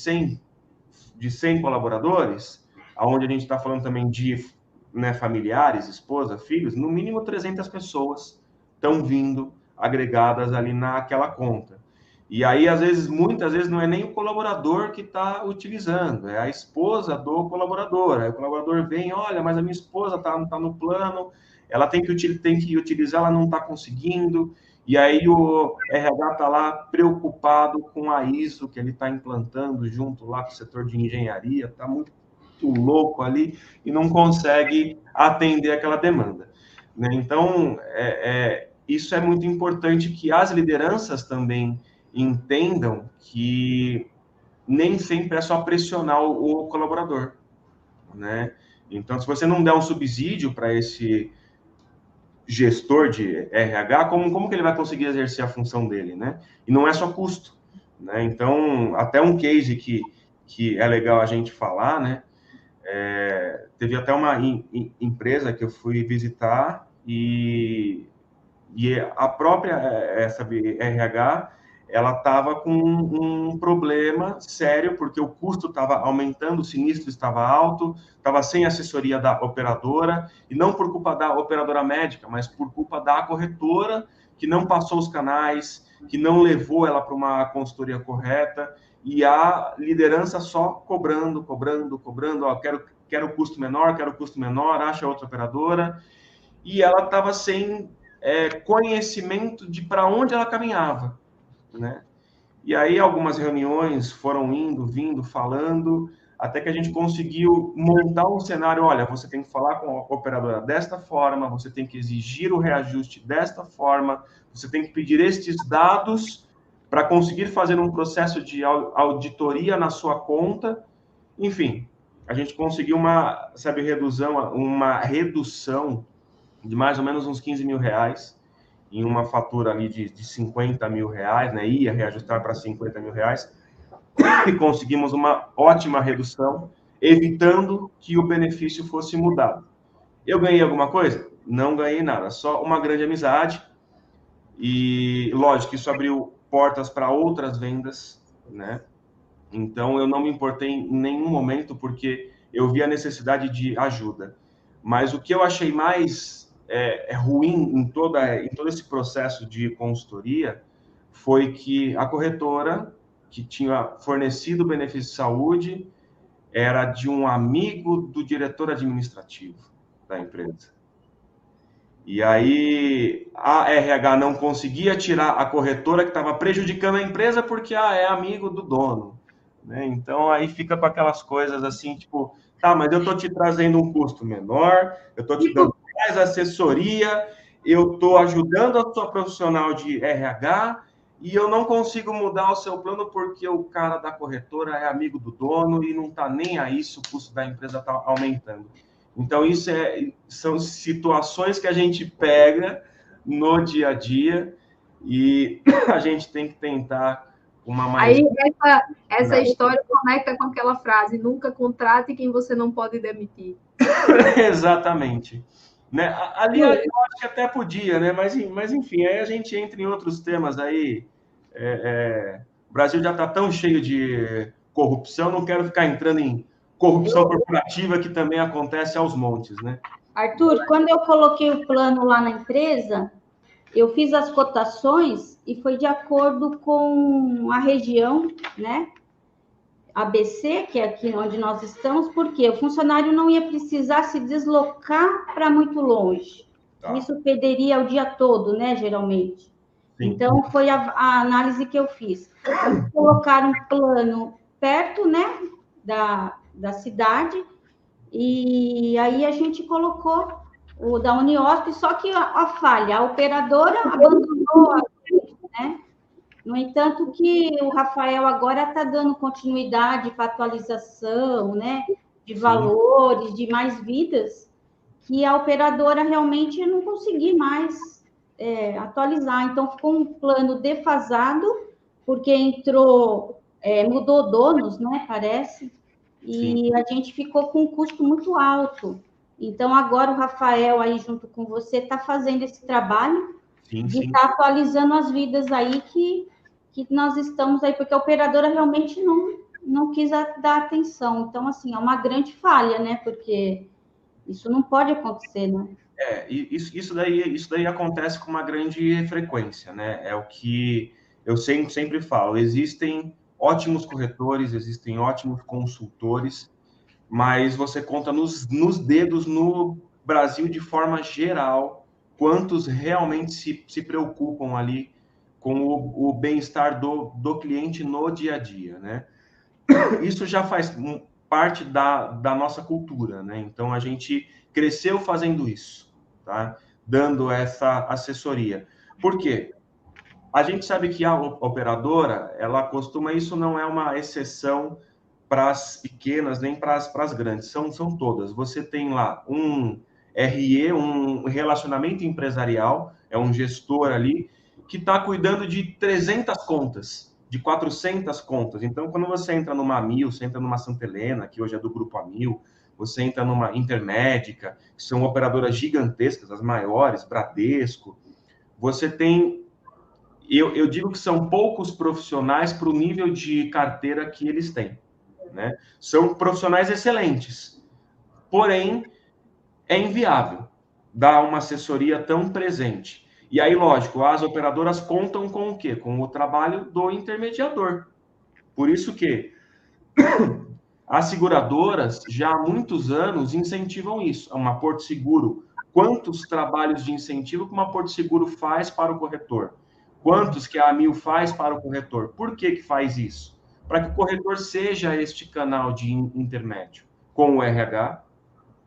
100 colaboradores, onde a gente está falando também de, né, familiares, esposa, filhos, no mínimo 300 pessoas estão vindo agregadas ali naquela conta. E aí, às vezes, muitas vezes, não é nem o colaborador que está utilizando, é a esposa do colaborador. Aí o colaborador vem, olha, mas a minha esposa está no plano, ela tem que utilizar, ela não está conseguindo. E aí o RH está lá preocupado com a ISO que ele está implantando junto lá com o setor de engenharia, está muito louco ali e não consegue atender aquela demanda, né? Então, isso é muito importante que as lideranças também entendam que nem sempre é só pressionar o colaborador, né? Então, se você não der um subsídio para esse gestor de RH, como que ele vai conseguir exercer a função dele, né? E não é só custo, né? Então, até um case que é legal a gente falar, né? Teve até uma empresa que eu fui visitar e a própria RH, ela estava com um problema sério, porque o custo estava aumentando, o sinistro estava alto, estava sem assessoria da operadora, e não por culpa da operadora médica, mas por culpa da corretora, que não passou os canais, que não levou ela para uma consultoria correta, e a liderança só cobrando, ó, quero custo menor, acha outra operadora, e ela estava sem conhecimento de para onde ela caminhava, né? E aí algumas reuniões foram indo, vindo, falando, até que a gente conseguiu montar um cenário, olha, você tem que falar com a operadora desta forma, você tem que exigir o reajuste desta forma, você tem que pedir estes dados para conseguir fazer um processo de auditoria na sua conta, enfim, a gente conseguiu uma redução de mais ou menos uns 15 mil reais em uma fatura ali de 50 mil reais, né? Ia reajustar para 50 mil reais e conseguimos uma ótima redução, evitando que o benefício fosse mudado. Eu ganhei alguma coisa? Não ganhei nada, só uma grande amizade e, lógico, isso abriu portas para outras vendas, né? Então, eu não me importei em nenhum momento, porque eu vi a necessidade de ajuda. Mas o que eu achei mais ruim em todo esse processo de consultoria foi que a corretora, que tinha fornecido o benefício de saúde, era de um amigo do diretor administrativo da empresa. E aí a RH não conseguia tirar a corretora que estava prejudicando a empresa porque é amigo do dono, né? Então aí fica com aquelas coisas assim, tipo, tá, mas eu estou te trazendo um custo menor, eu estou te dando mais assessoria, eu estou ajudando a sua profissional de RH e eu não consigo mudar o seu plano porque o cara da corretora é amigo do dono e não está nem aí se o custo da empresa está aumentando. Então, isso são situações que a gente pega no dia a dia e a gente tem que tentar uma mais... Aí, essa história conecta com aquela frase, nunca contrate quem você não pode demitir. Exatamente. Né? Ali eu acho que até podia, né? Mas enfim, aí a gente entra em outros temas aí. O Brasil já está tão cheio de corrupção, não quero ficar entrando em corrupção corporativa, que também acontece aos montes, né? Arthur, quando eu coloquei o plano lá na empresa, eu fiz as cotações e foi de acordo com a região, né? ABC, que é aqui onde nós estamos, porque o funcionário não ia precisar se deslocar para muito longe. Tá. Isso perderia o dia todo, né, geralmente. Sim. Então, foi a análise que eu fiz. Vamos colocar um plano perto, né, da cidade, e aí a gente colocou o da Uniosp, só que a falha, a operadora abandonou a gente, né? No entanto, que o Rafael agora está dando continuidade para atualização, né, de valores, sim, de mais vidas, que a operadora realmente não conseguiu mais atualizar. Então, ficou um plano defasado, porque mudou donos, né, parece, e sim, a gente ficou com um custo muito alto. Então, agora o Rafael, aí junto com você, está fazendo esse trabalho de estar atualizando as vidas aí que nós estamos aí, porque a operadora realmente não quis dar atenção. Então, assim, é uma grande falha, né? Porque isso não pode acontecer, né? Isso daí acontece com uma grande frequência, né? É o que eu sempre falo. Existem ótimos corretores, existem ótimos consultores, mas você conta nos dedos no Brasil de forma geral quantos realmente se preocupam ali com o bem-estar do cliente no dia a dia, né? Isso já faz parte da nossa cultura, né? Então, a gente cresceu fazendo isso, tá? Dando essa assessoria. Por quê? A gente sabe que a operadora, ela costuma, isso não é uma exceção para as pequenas nem para as grandes, são todas. Você tem lá um RE, um relacionamento empresarial, é um gestor ali, que está cuidando de 300 contas, de 400 contas. Então, quando você entra numa Amil, você entra numa Santa Helena, que hoje é do Grupo Amil, você entra numa Intermédica, que são operadoras gigantescas, as maiores, Bradesco, você tem... Eu digo que são poucos profissionais para o nível de carteira que eles têm, né? São profissionais excelentes, porém, é inviável dar uma assessoria tão presente. E aí, lógico, as operadoras contam com o quê? Com o trabalho do intermediador. Por isso que as seguradoras, já há muitos anos, incentivam isso. Uma Porto Seguro, quantos trabalhos de incentivo que uma Porto Seguro faz para o corretor? Quantos que a Amil faz para o corretor? Por que faz isso? Para que o corretor seja este canal de intermédio com o RH,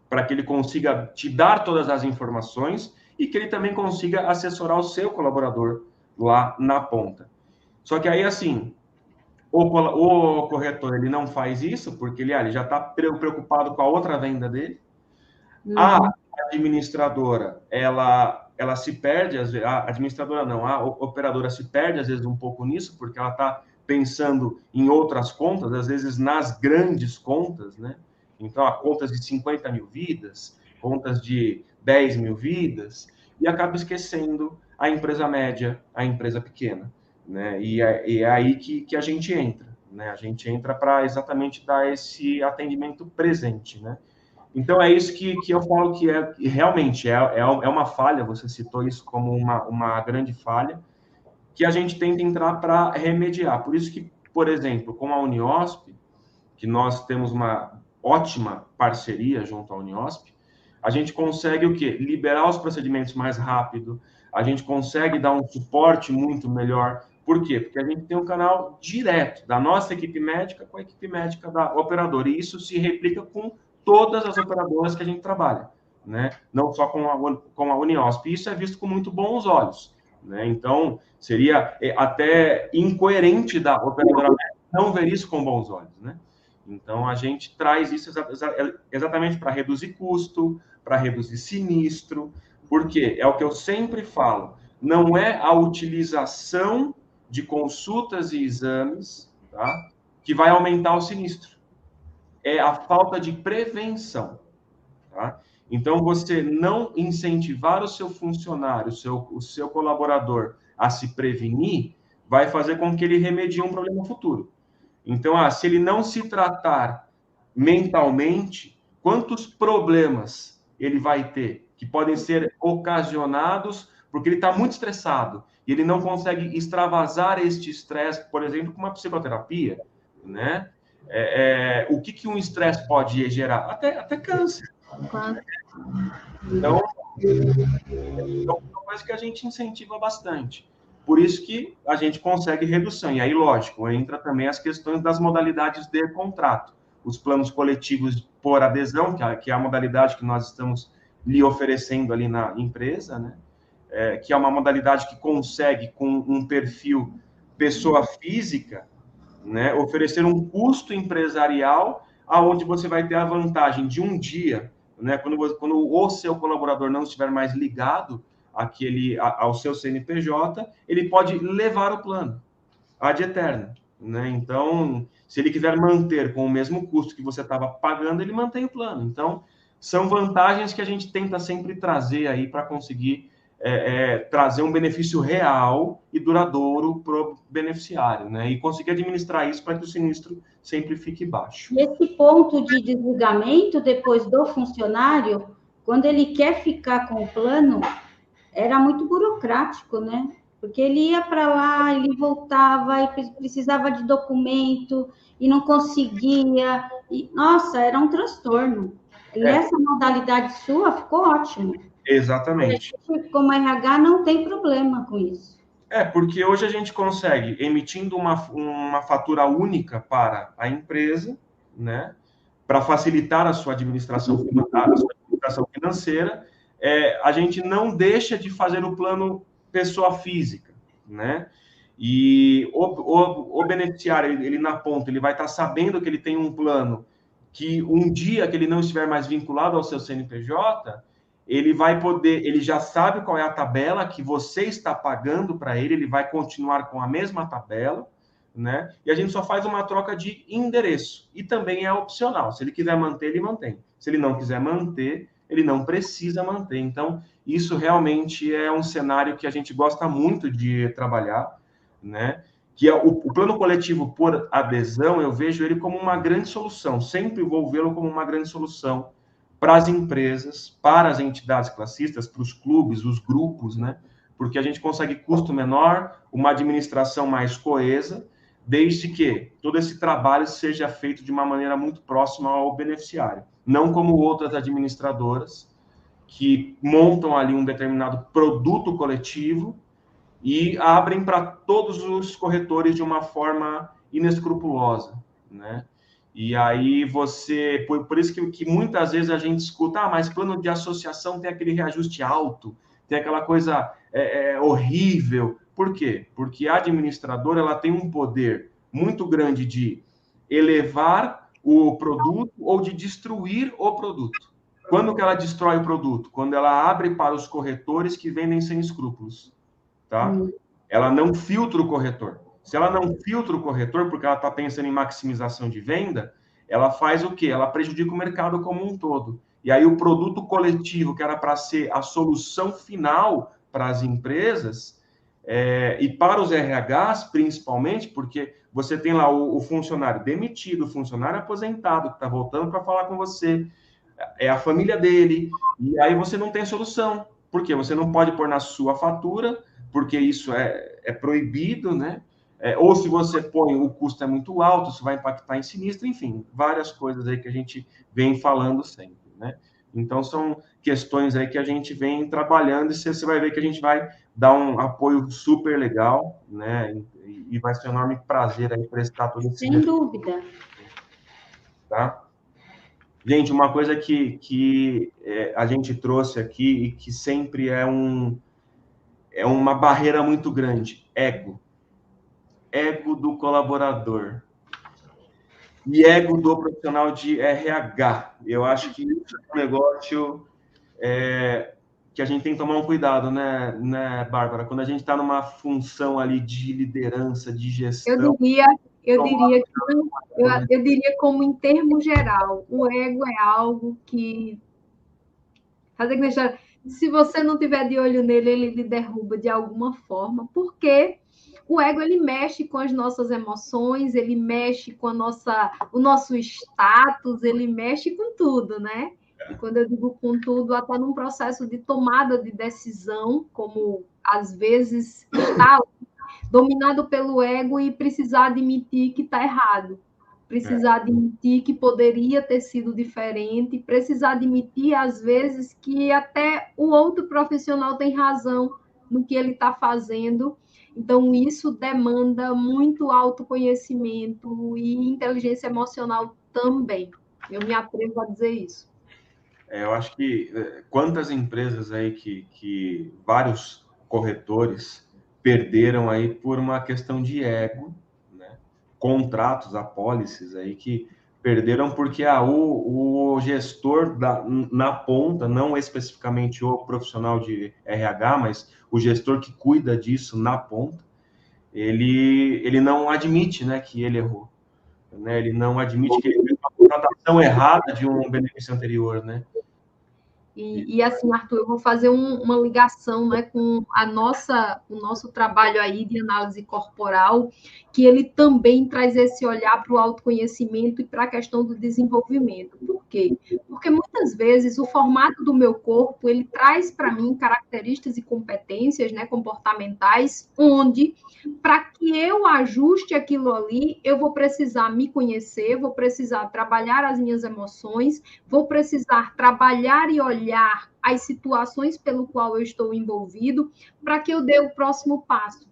para que ele consiga te dar todas as informações e que ele também consiga assessorar o seu colaborador lá na ponta. Só que aí, assim, o corretor ele não faz isso porque ele já está preocupado com a outra venda dele. A administradora, ela se perde, a administradora não, a operadora se perde às vezes um pouco nisso, porque ela está pensando em outras contas, às vezes nas grandes contas, né? Então, há contas de 50 mil vidas, contas de 10 mil vidas, e acaba esquecendo a empresa média, a empresa pequena, né? E é aí que a gente entra, né? A gente entra para exatamente dar esse atendimento presente, né? Então, é isso que eu falo que realmente é uma falha, você citou isso como uma grande falha, que a gente tenta entrar para remediar. Por isso que, por exemplo, com a Uniosp, que nós temos uma ótima parceria junto à Uniosp, a gente consegue o quê? Liberar os procedimentos mais rápido, a gente consegue dar um suporte muito melhor. Por quê? Porque a gente tem um canal direto da nossa equipe médica com a equipe médica da operadora, e isso se replica com todas as operadoras que a gente trabalha, né? Não só com a Uniosp. Isso é visto com muito bons olhos, né? Então, seria até incoerente da operadora médica não ver isso com bons olhos, né? Então, a gente traz isso exatamente para reduzir custo, para reduzir sinistro, porque é o que eu sempre falo, não é a utilização de consultas e exames, tá, que vai aumentar o sinistro. É a falta de prevenção, tá? Então, você não incentivar o seu funcionário, o seu colaborador a se prevenir, vai fazer com que ele remedie um problema futuro. Então, se ele não se tratar mentalmente, quantos problemas ele vai ter que podem ser ocasionados porque ele está muito estressado e ele não consegue extravasar este estresse, por exemplo, com uma psicoterapia, né? O que um estresse pode gerar? Até câncer, Claro. Então, é uma coisa que a gente incentiva bastante. Por isso que a gente consegue redução. E aí, lógico, entra também as questões das modalidades de contrato. Os planos coletivos por adesão, que é a modalidade que nós estamos lhe oferecendo ali na empresa, né? Que é uma modalidade que consegue, com um perfil pessoa física, né, oferecer um custo empresarial aonde você vai ter a vantagem de um dia, né, quando o seu colaborador não estiver mais ligado ao seu CNPJ, ele pode levar o plano ad eterno, né? Então, se ele quiser manter com o mesmo custo que você estava pagando, ele mantém o plano. Então, são vantagens que a gente tenta sempre trazer aí para conseguir trazer um benefício real e duradouro para o beneficiário, né? E conseguir administrar isso para que o sinistro sempre fique baixo. Esse ponto de desligamento depois do funcionário, quando ele quer ficar com o plano, era muito burocrático, né? Porque ele ia para lá, ele voltava, e precisava de documento e não conseguia. E, nossa, era um transtorno. Nessa modalidade sua, ficou ótimo. Exatamente. Como RH, não tem problema com isso. Porque hoje a gente consegue, emitindo uma fatura única para a empresa, né, para facilitar a sua administração financeira, a gente não deixa de fazer o plano pessoa física, né? E o beneficiário, ele na ponta, ele vai estar sabendo que ele tem um plano que um dia que ele não estiver mais vinculado ao seu CNPJ, ele vai poder, ele já sabe qual é a tabela que você está pagando para ele, ele vai continuar com a mesma tabela, né? E a gente só faz uma troca de endereço. E também é opcional. Se ele quiser manter, ele mantém. Se ele não quiser manter, ele não precisa manter. Então, isso realmente é um cenário que a gente gosta muito de trabalhar, né? Que é o plano coletivo por adesão, eu vejo ele como uma grande solução. Sempre vou vê-lo como uma grande solução para as empresas, para as entidades classistas, para os clubes, os grupos, né? Porque a gente consegue custo menor, uma administração mais coesa, desde que todo esse trabalho seja feito de uma maneira muito próxima ao beneficiário. Não como outras administradoras que montam ali um determinado produto coletivo e abrem para todos os corretores de uma forma inescrupulosa, né? E aí você... Por isso que muitas vezes a gente escuta, mas plano de associação tem aquele reajuste alto, tem aquela coisa horrível. Por quê? Porque a administradora ela tem um poder muito grande de elevar o produto ou de destruir o produto. Quando que ela destrói o produto? Quando ela abre para os corretores que vendem sem escrúpulos. Tá? Ela não filtra o corretor. Se ela não filtra o corretor, porque ela está pensando em maximização de venda, ela faz o quê? Ela prejudica o mercado como um todo. E aí o produto coletivo, que era para ser a solução final para as empresas, e para os RHs, principalmente, porque você tem lá o funcionário demitido, o funcionário aposentado, que está voltando para falar com você, é a família dele, e aí você não tem solução. Por quê? Você não pode pôr na sua fatura, porque isso é proibido, né? Ou se você põe, o custo é muito alto, isso vai impactar em sinistro, enfim, várias coisas aí que a gente vem falando sempre, né? Então, são questões aí que a gente vem trabalhando e você vai ver que a gente vai dar um apoio super legal, né? E vai ser um enorme prazer aí prestar todo esse... Sem dúvida. Tá? Gente, uma coisa que a gente trouxe aqui e que sempre é uma barreira muito grande, ego. Ego do colaborador. E ego do profissional de RH. Eu acho que isso é um negócio que a gente tem que tomar um cuidado, né, Bárbara? Quando a gente está numa função ali de liderança, de gestão... Eu diria como em termo geral, o ego é algo que... Se você não tiver de olho nele, ele lhe derruba de alguma forma, porque o ego ele mexe com as nossas emoções, ele mexe com o nosso status, ele mexe com tudo, né? E quando eu digo com tudo, até num processo de tomada de decisão, como às vezes está dominado pelo ego e precisar admitir que está errado. precisar admitir que poderia ter sido diferente, precisar admitir, às vezes, que até o outro profissional tem razão no que ele está fazendo. Então, isso demanda muito autoconhecimento e inteligência emocional também. Eu me atrevo a dizer isso. Eu acho que quantas empresas aí que vários corretores perderam aí por uma questão de ego, né? Contratos, apólices aí que perderam porque o gestor na ponta, não especificamente o profissional de RH, mas o gestor que cuida disso na ponta, ele não admite, né, que ele errou, né? Ele não admite que ele fez uma contratação errada de um benefício anterior, né? E assim, Arthur, eu vou fazer uma ligação, né, com o nosso trabalho aí de análise corporal, que ele também traz esse olhar para o autoconhecimento e para a questão do desenvolvimento. Por quê? Porque muitas vezes o formato do meu corpo, ele traz para mim características e competências, né, comportamentais, onde, para que eu ajuste aquilo ali, eu vou precisar me conhecer, vou precisar trabalhar as minhas emoções, vou precisar trabalhar e olhar as situações pelo qual eu estou envolvido, para que eu dê o próximo passo.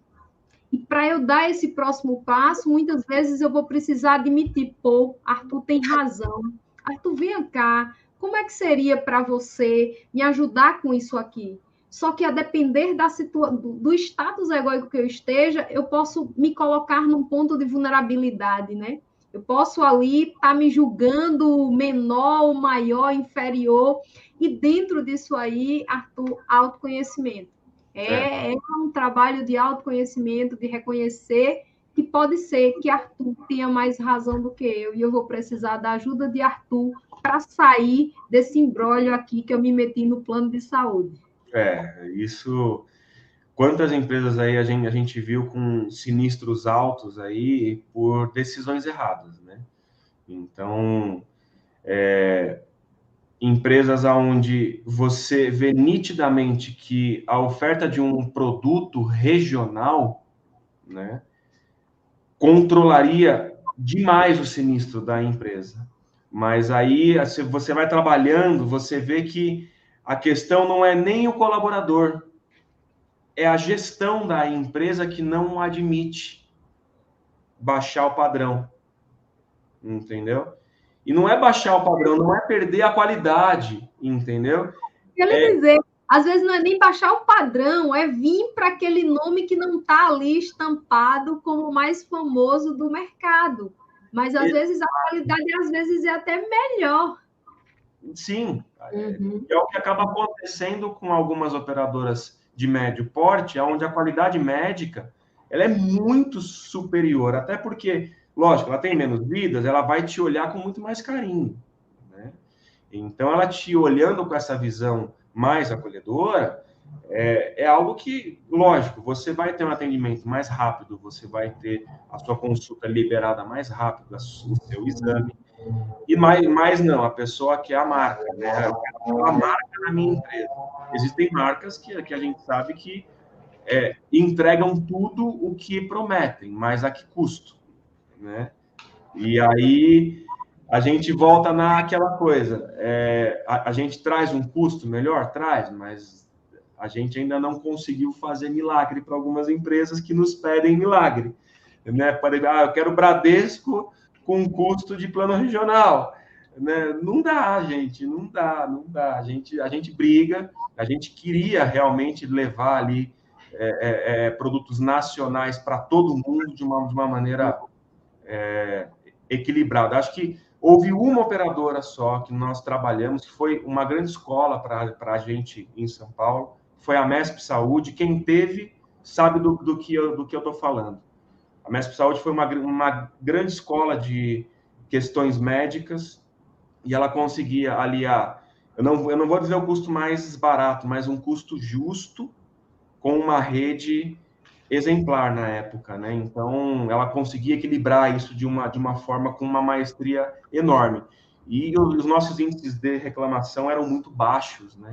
E para eu dar esse próximo passo, muitas vezes eu vou precisar admitir, pô, Arthur tem razão. Arthur, vem cá, como é que seria para você me ajudar com isso aqui? Só que a depender do status egóico que eu esteja, eu posso me colocar num ponto de vulnerabilidade, né? Eu posso ali estar me julgando menor, maior, inferior, e dentro disso aí, Arthur, autoconhecimento. É um trabalho de autoconhecimento, de reconhecer que pode ser que Arthur tenha mais razão do que eu, e eu vou precisar da ajuda de Arthur para sair desse imbróglio aqui que eu me meti no plano de saúde. Isso. Quantas empresas aí a gente viu com sinistros altos aí por decisões erradas, né? Então, empresas onde você vê nitidamente que a oferta de um produto regional, né, controlaria demais o sinistro da empresa. Mas aí você vai trabalhando, você vê que a questão não é nem o colaborador, é a gestão da empresa que não admite baixar o padrão, entendeu? E não é baixar o padrão, não é perder a qualidade, entendeu? Quer dizer, às vezes não é nem baixar o padrão, é vir para aquele nome que não está ali estampado como o mais famoso do mercado. Mas às vezes a qualidade às vezes é até melhor. Sim, é o que acaba acontecendo com algumas operadoras de médio porte, onde a qualidade médica ela é muito superior, até porque, lógico, ela tem menos vidas, ela vai te olhar com muito mais carinho, né? Então, ela te olhando com essa visão mais acolhedora, é algo que, lógico, você vai ter um atendimento mais rápido, você vai ter a sua consulta liberada mais rápido, o seu exame, e mais não, a pessoa quer a marca, né? A marca na minha empresa. Existem marcas que a gente sabe que entregam tudo o que prometem, mas a que custo, né? E aí a gente volta naquela coisa, a gente traz um custo melhor? Traz, mas a gente ainda não conseguiu fazer milagre para algumas empresas que nos pedem milagre, né? Eu quero Bradesco com custo de plano regional, né? Não dá, gente, não dá. A gente briga, a gente queria realmente levar ali produtos nacionais para todo mundo de uma maneira equilibrada. Acho que houve uma operadora só que nós trabalhamos, que foi uma grande escola para a gente em São Paulo, foi a Mesp Saúde. Quem teve sabe do que eu estou falando. A Mesp Saúde foi uma grande escola de questões médicas e ela conseguia aliar, eu não vou dizer o custo mais barato, mas um custo justo com uma rede exemplar na época, né? Então, ela conseguia equilibrar isso de uma forma com uma maestria enorme. E os nossos índices de reclamação eram muito baixos, né?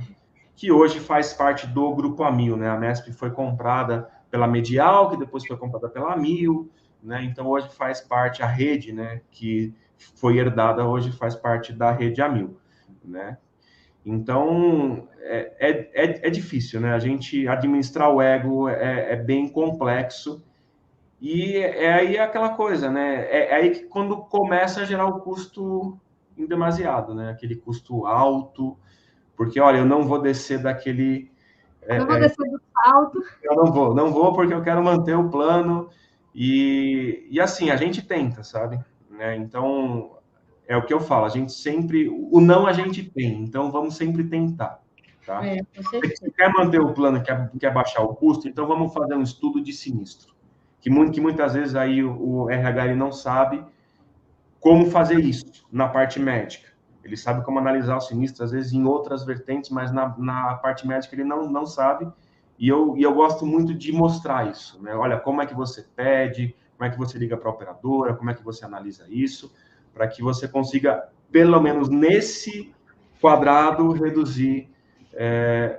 Que hoje faz parte do Grupo Amil, né? A Mesp foi comprada pela Medial, que depois foi comprada pela Amil, né? Então, hoje faz parte, a rede, né, que foi herdada, hoje faz parte da rede Amil, né? Então, é difícil, né? A gente administrar o ego é bem complexo. E é aí aquela coisa, né? É aí que quando começa a gerar o custo em demasiado, né? Aquele custo alto, porque, olha, eu não vou descer daquele... Não vou descer do salto. Eu não vou porque eu quero manter o plano. E assim, a gente tenta, sabe? Né? Então, é o que eu falo, a gente sempre... O não a gente tem, então vamos sempre tentar, tá? Com certeza. Se quer manter o plano, quer baixar o custo, então vamos fazer um estudo de sinistro. Que muitas vezes aí o RH ele não sabe como fazer isso na parte médica. Ele sabe como analisar o sinistro, às vezes em outras vertentes, mas na parte médica ele não sabe. E eu gosto muito de mostrar isso, né? Olha, como é que você pede, como é que você liga para a operadora, como é que você analisa isso, para que você consiga, pelo menos nesse quadrado, reduzir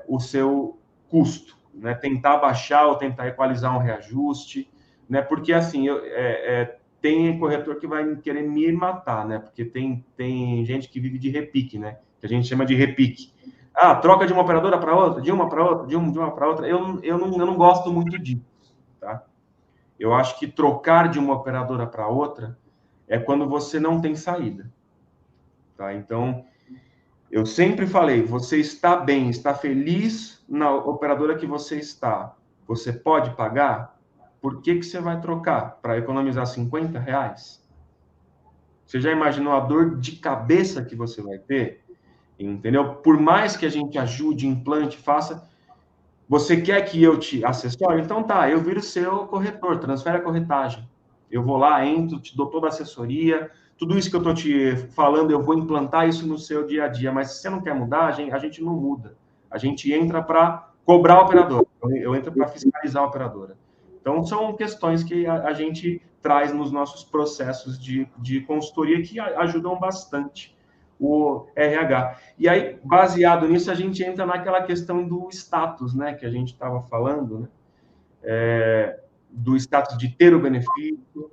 o seu custo, né? Tentar baixar ou tentar equalizar um reajuste, né? Porque assim, tem corretor que vai querer me matar, né? Porque tem gente que vive de repique, né? Que a gente chama de repique. Ah, troca de uma operadora para outra, de uma para outra, de uma para outra. Eu não gosto muito disso, tá? Eu acho que trocar de uma operadora para outra é quando você não tem saída, tá? Então, eu sempre falei, você está bem, está feliz na operadora que você está, você pode pagar? Por que você vai trocar? Para economizar R$ 50? Você já imaginou a dor de cabeça que você vai ter? Entendeu? Por mais que a gente ajude, implante, faça, você quer que eu te assessore? Então tá, eu viro seu corretor, transfere a corretagem. Eu vou lá, entro, te dou toda a assessoria, tudo isso que eu estou te falando, eu vou implantar isso no seu dia a dia. Mas se você não quer mudar, a gente não muda. A gente entra para cobrar a operadora. Eu entro para fiscalizar a operadora. Então, são questões que a gente traz nos nossos processos de consultoria que ajudam bastante o RH. E aí, baseado nisso, a gente entra naquela questão do status, né, que a gente estava falando, né? Do status de ter o benefício,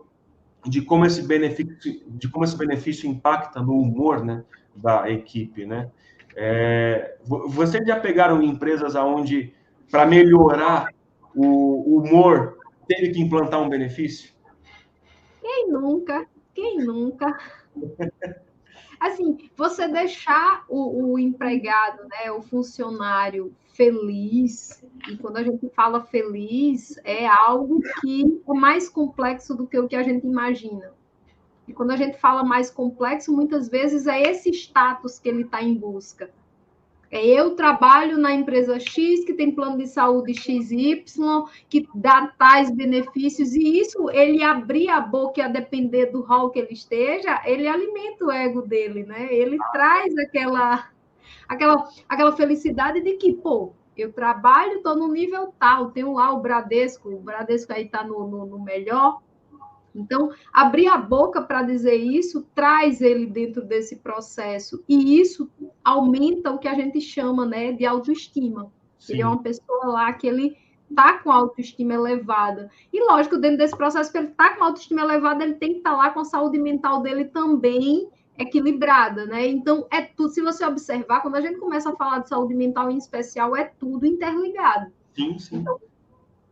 de como esse benefício impacta no humor, né, da equipe, né? Vocês já pegaram empresas onde, para melhorar o humor, teve que implantar um benefício? Quem nunca? Quem nunca? Assim, você deixar o empregado, né, o funcionário feliz, e quando a gente fala feliz, é algo que é mais complexo do que o que a gente imagina. E quando a gente fala mais complexo, muitas vezes é esse status que ele está em busca. Eu trabalho na empresa X, que tem plano de saúde XY, que dá tais benefícios, e isso, ele abrir a boca, a depender do rol que ele esteja, ele alimenta o ego dele, né? Ele traz aquela felicidade de que, pô, eu trabalho, estou no nível tal, tenho lá o Bradesco aí está no melhor. Então, abrir a boca para dizer isso traz ele dentro desse processo, e isso aumenta o que a gente chama, né, de autoestima. Sim. Ele é uma pessoa lá que ele está com a autoestima elevada. E, lógico, dentro desse processo que ele está com a autoestima elevada, ele tem que estar lá com a saúde mental dele também equilibrada, né? Então, é tudo. Se você observar, quando a gente começa a falar de saúde mental em especial, é tudo interligado. Sim, sim. Então,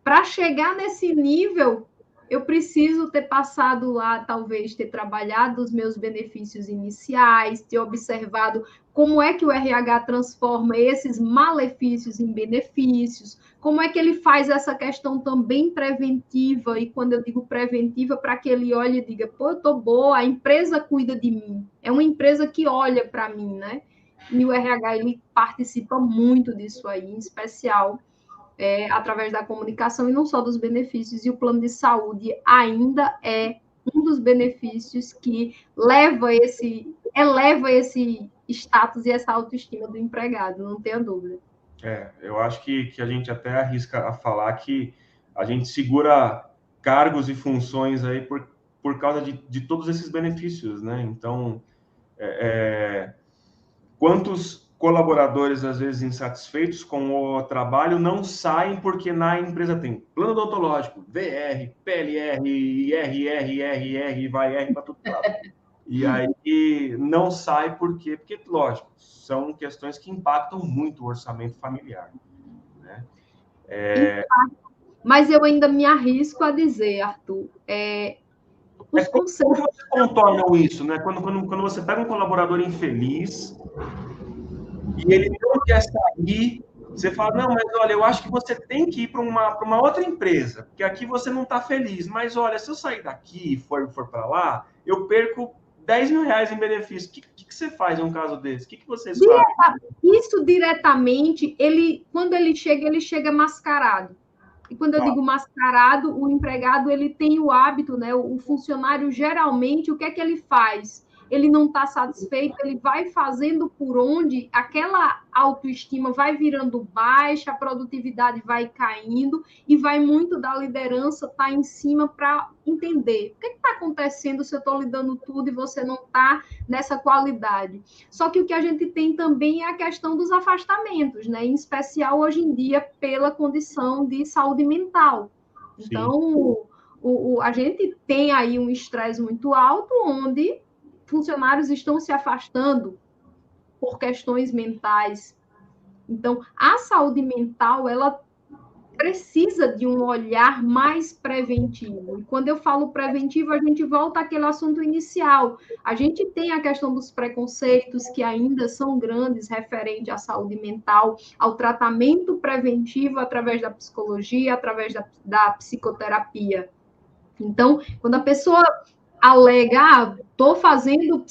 para chegar nesse nível, eu preciso ter passado lá, talvez ter trabalhado os meus benefícios iniciais, ter observado como é que o RH transforma esses malefícios em benefícios, como é que ele faz essa questão também preventiva, e quando eu digo preventiva, para que ele olhe e diga, pô, eu estou boa, a empresa cuida de mim, é uma empresa que olha para mim, né? E o RH, ele participa muito disso aí, em especial através da comunicação, e não só dos benefícios, e o plano de saúde ainda é um dos benefícios que eleva esse status e essa autoestima do empregado, não tenha dúvida. Eu acho que a gente até arrisca a falar que a gente segura cargos e funções aí por causa de todos esses benefícios, né? Então, quantos colaboradores, às vezes, insatisfeitos com o trabalho, não saem porque na empresa tem plano odontológico, VR, PLR, IRR, vai R para tudo lado. E aí não sai por quê? Porque, lógico, são questões que impactam muito o orçamento familiar, né? Mas eu ainda me arrisco a dizer, Arthur, os Como conceitos... vocês contornam isso, né? Quando você pega um colaborador infeliz e ele não quer sair, você fala, não, mas olha, eu acho que você tem que ir para uma outra empresa, porque aqui você não está feliz. Mas olha, se eu sair daqui e for para lá, eu perco 10 mil reais em benefício. O que você faz em um caso desse? O que vocês fazem? Isso diretamente, quando ele chega mascarado. E quando eu digo mascarado, o empregado ele tem o hábito, né? O funcionário, geralmente, o que é que ele faz? Ele não está satisfeito, ele vai fazendo por onde aquela autoestima vai virando baixa, a produtividade vai caindo e vai muito da liderança estar em cima para entender o que está acontecendo se eu estou lhe dando tudo e você não está nessa qualidade. Só que o que a gente tem também é a questão dos afastamentos, né? Em especial hoje em dia pela condição de saúde mental. Então, a gente tem aí um estresse muito alto, onde funcionários estão se afastando por questões mentais. Então, a saúde mental, ela precisa de um olhar mais preventivo. E quando eu falo preventivo, a gente volta àquele assunto inicial. A gente tem a questão dos preconceitos, que ainda são grandes, referente à saúde mental, ao tratamento preventivo através da psicologia, através da psicoterapia. Então, quando a pessoa alega, estou fazendo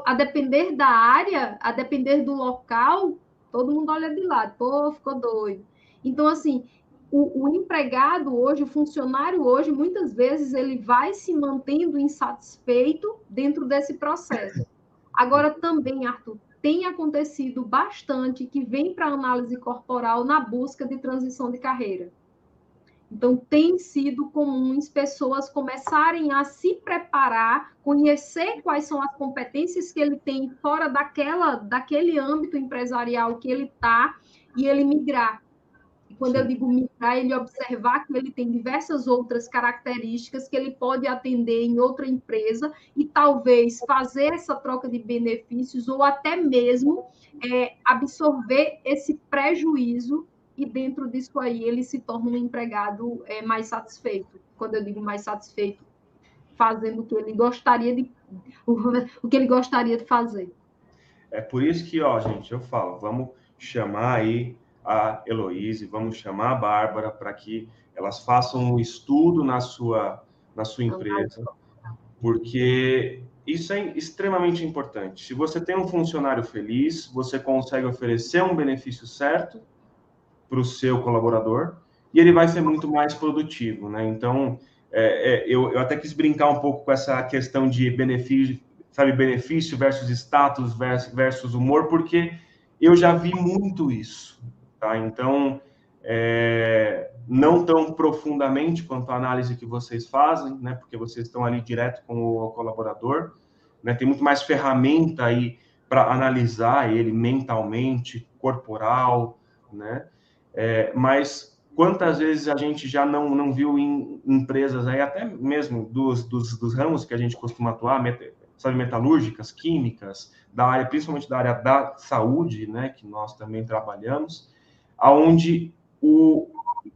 a depender da área, a depender do local, todo mundo olha de lado, pô, ficou doido. Então, assim, o empregado hoje, o funcionário hoje, muitas vezes ele vai se mantendo insatisfeito dentro desse processo. Agora, também, Arthur, tem acontecido bastante que vem para a análise corporal na busca de transição de carreira. Então, tem sido comum as pessoas começarem a se preparar, conhecer quais são as competências que ele tem fora daquele âmbito empresarial que ele está, e ele migrar. E quando eu digo migrar, ele observar que ele tem diversas outras características que ele pode atender em outra empresa e talvez fazer essa troca de benefícios ou até mesmo absorver esse prejuízo. E dentro disso aí, ele se torna um empregado mais satisfeito. Quando eu digo mais satisfeito, fazendo o que ele gostaria de fazer. É por isso que, gente, eu falo, vamos chamar aí a Heloíse, vamos chamar a Bárbara para que elas façam um estudo na sua empresa, porque isso é extremamente importante. Se você tem um funcionário feliz, você consegue oferecer um benefício certo para o seu colaborador, e ele vai ser muito mais produtivo, né? Então, eu até quis brincar um pouco com essa questão de benefício, sabe, benefício versus status versus humor, porque eu já vi muito isso, tá? Então, não tão profundamente quanto a análise que vocês fazem, né? Porque vocês estão ali direto com o colaborador, né? Tem muito mais ferramenta aí para analisar ele mentalmente, corporal, né? Mas quantas vezes a gente já não viu em empresas aí, até mesmo dos ramos que a gente costuma atuar, sabe, metalúrgicas, químicas, da área, principalmente da área da saúde, né, que nós também trabalhamos, aonde o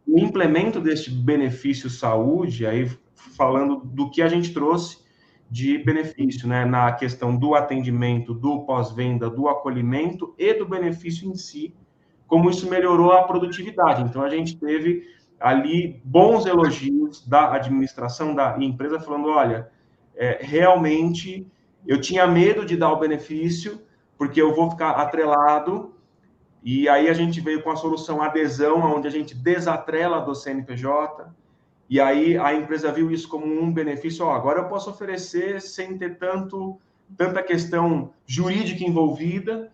implemento deste benefício saúde, aí falando do que a gente trouxe de benefício, né, na questão do atendimento, do pós-venda, do acolhimento e do benefício em si, como isso melhorou a produtividade. Então, a gente teve ali bons elogios da administração da empresa, falando, olha, realmente eu tinha medo de dar o benefício, porque eu vou ficar atrelado, e aí a gente veio com a solução adesão, onde a gente desatrela do CNPJ, e aí a empresa viu isso como um benefício, agora eu posso oferecer sem ter tanta questão jurídica envolvida,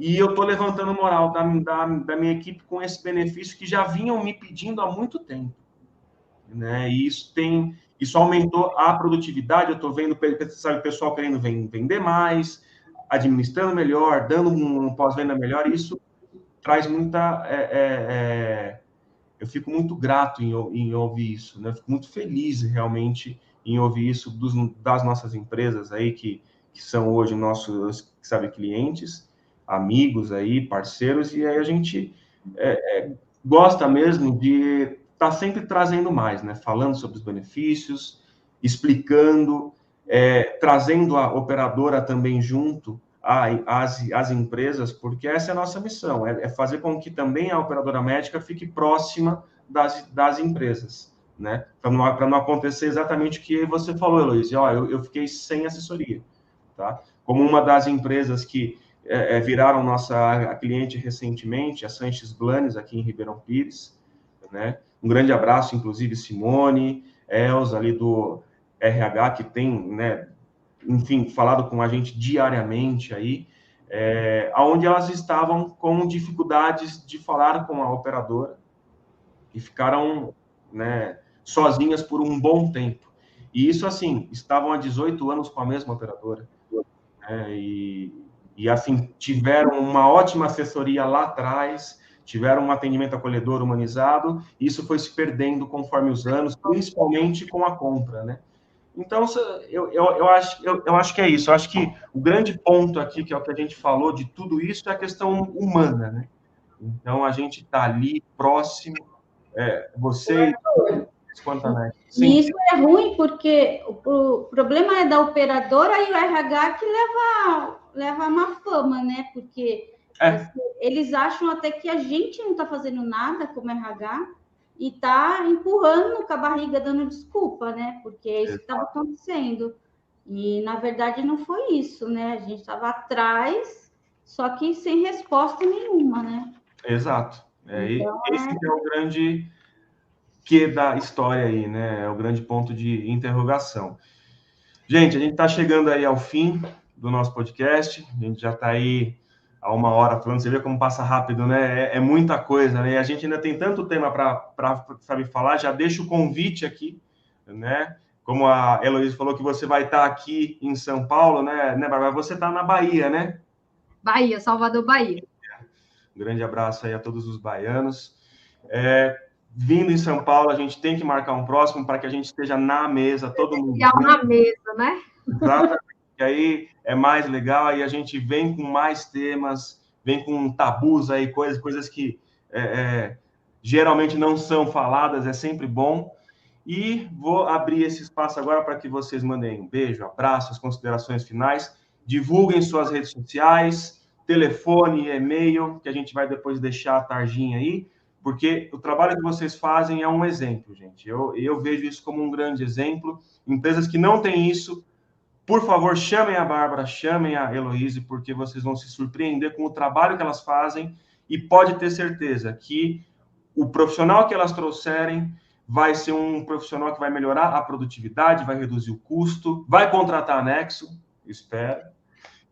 e eu estou levantando moral da minha equipe com esse benefício que já vinham me pedindo há muito tempo, né? E isso aumentou a produtividade. Eu estou vendo, sabe, o pessoal querendo vender mais, administrando melhor, dando um pós-venda melhor, e isso traz muita... eu fico muito grato em ouvir isso, né? Eu fico muito feliz, realmente, em ouvir isso das nossas empresas aí, que são hoje nossos, sabe, clientes, amigos aí, parceiros, e aí a gente gosta mesmo de estar sempre trazendo mais, né? Falando sobre os benefícios, explicando, trazendo a operadora também junto às empresas, porque essa é a nossa missão, é fazer com que também a operadora médica fique próxima das empresas, né? Para não acontecer exatamente o que você falou, Heloísa. Eu fiquei sem assessoria, tá? Como uma das empresas que viraram nossa cliente recentemente, a Sanches Blanes, aqui em Ribeirão Pires, né? Um grande abraço, inclusive, Simone, Elza, ali do RH, que tem, né, enfim, falado com a gente diariamente aí, onde elas estavam com dificuldades de falar com a operadora e ficaram, né, sozinhas por um bom tempo. E isso, assim, estavam há 18 anos com a mesma operadora, né, e assim, tiveram uma ótima assessoria lá atrás, tiveram um atendimento acolhedor humanizado, e isso foi se perdendo conforme os anos, principalmente com a compra, né? Então, eu acho que é isso. Eu acho que o grande ponto aqui, que é o que a gente falou de tudo isso, é a questão humana, né? Então, a gente está ali, próximo, você quanto a Nike. E isso é ruim, porque o problema é da operadora e o RH que leva uma fama, né? Porque eles acham até que a gente não está fazendo nada como RH, e está empurrando com a barriga, dando desculpa, né? Porque é isso que estava acontecendo. E, na verdade, não foi isso, né? A gente estava atrás, só que sem resposta nenhuma, né? Exato. Então, esse é o grande que da história aí, né? É o grande ponto de interrogação. Gente, a gente está chegando aí ao fim do nosso podcast. A gente já está aí há 1 hora falando, você vê como passa rápido, né? É muita coisa, né? E a gente ainda tem tanto tema para saber falar. Já deixo o convite aqui, né? Como a Heloísa falou que você vai estar aqui em São Paulo, né, Bárbara? Você está na Bahia, né? Bahia, Salvador, Bahia. Um grande abraço aí a todos os baianos. Vindo em São Paulo, a gente tem que marcar um próximo para que a gente esteja na mesa, todo mundo. Na mesa, né? Exatamente. E aí é mais legal, aí a gente vem com mais temas, vem com tabus aí, coisas que geralmente não são faladas, é sempre bom. E vou abrir esse espaço agora para que vocês mandem um beijo, abraço, as considerações finais, divulguem suas redes sociais, telefone, e-mail, que a gente vai depois deixar a tarjinha aí, porque o trabalho que vocês fazem é um exemplo, gente. Eu vejo isso como um grande exemplo. Empresas que não têm isso, por favor, chamem a Bárbara, chamem a Heloísa, porque vocês vão se surpreender com o trabalho que elas fazem e pode ter certeza que o profissional que elas trouxerem vai ser um profissional que vai melhorar a produtividade, vai reduzir o custo, vai contratar a Nexo, espero,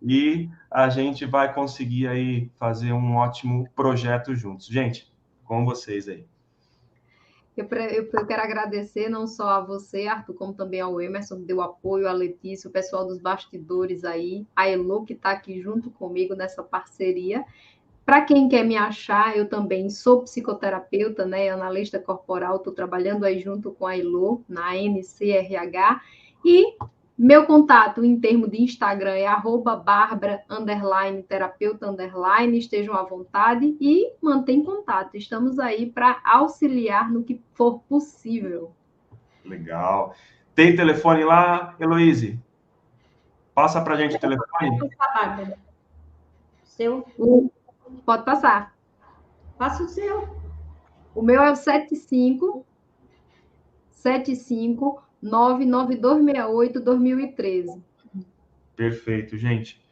e a gente vai conseguir aí fazer um ótimo projeto juntos. Gente, com vocês aí. Eu quero agradecer não só a você, Arthur, como também ao Emerson, que deu apoio, a Letícia, o pessoal dos bastidores aí, a Elo, que está aqui junto comigo nessa parceria. Para quem quer me achar, eu também sou psicoterapeuta, né, analista corporal, estou trabalhando aí junto com a Elo, na NCRH, e meu contato em termos de Instagram é @barbara_terapeuta_, estejam à vontade e mantém contato. Estamos aí para auxiliar no que for possível. Legal. Tem telefone lá, Heloísa? Passa para a gente o telefone. Seu? Pode passar. Passa o seu. O meu é o 99268-2013. Perfeito, gente.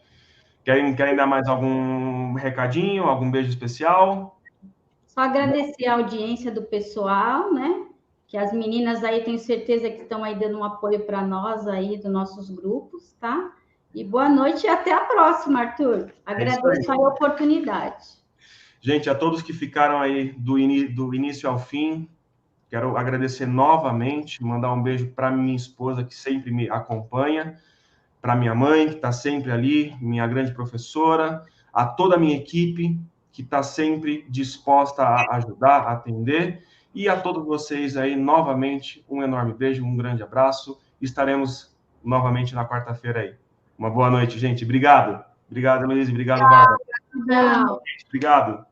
Querem dar mais algum recadinho, algum beijo especial? Só agradecer a audiência do pessoal, né? Que as meninas aí, tenho certeza que estão aí dando um apoio para nós aí, dos nossos grupos, tá? E boa noite e até a próxima, Arthur. Agradeço a oportunidade. Gente, a todos que ficaram aí do início ao fim, quero agradecer novamente, mandar um beijo para minha esposa, que sempre me acompanha, para minha mãe, que está sempre ali, minha grande professora, a toda a minha equipe, que está sempre disposta a ajudar, a atender, e a todos vocês aí, novamente, um enorme beijo, um grande abraço. Estaremos novamente na quarta-feira aí. Uma boa noite, gente. Obrigado. Obrigado, Luiz. Obrigado, Bárbara. Obrigado.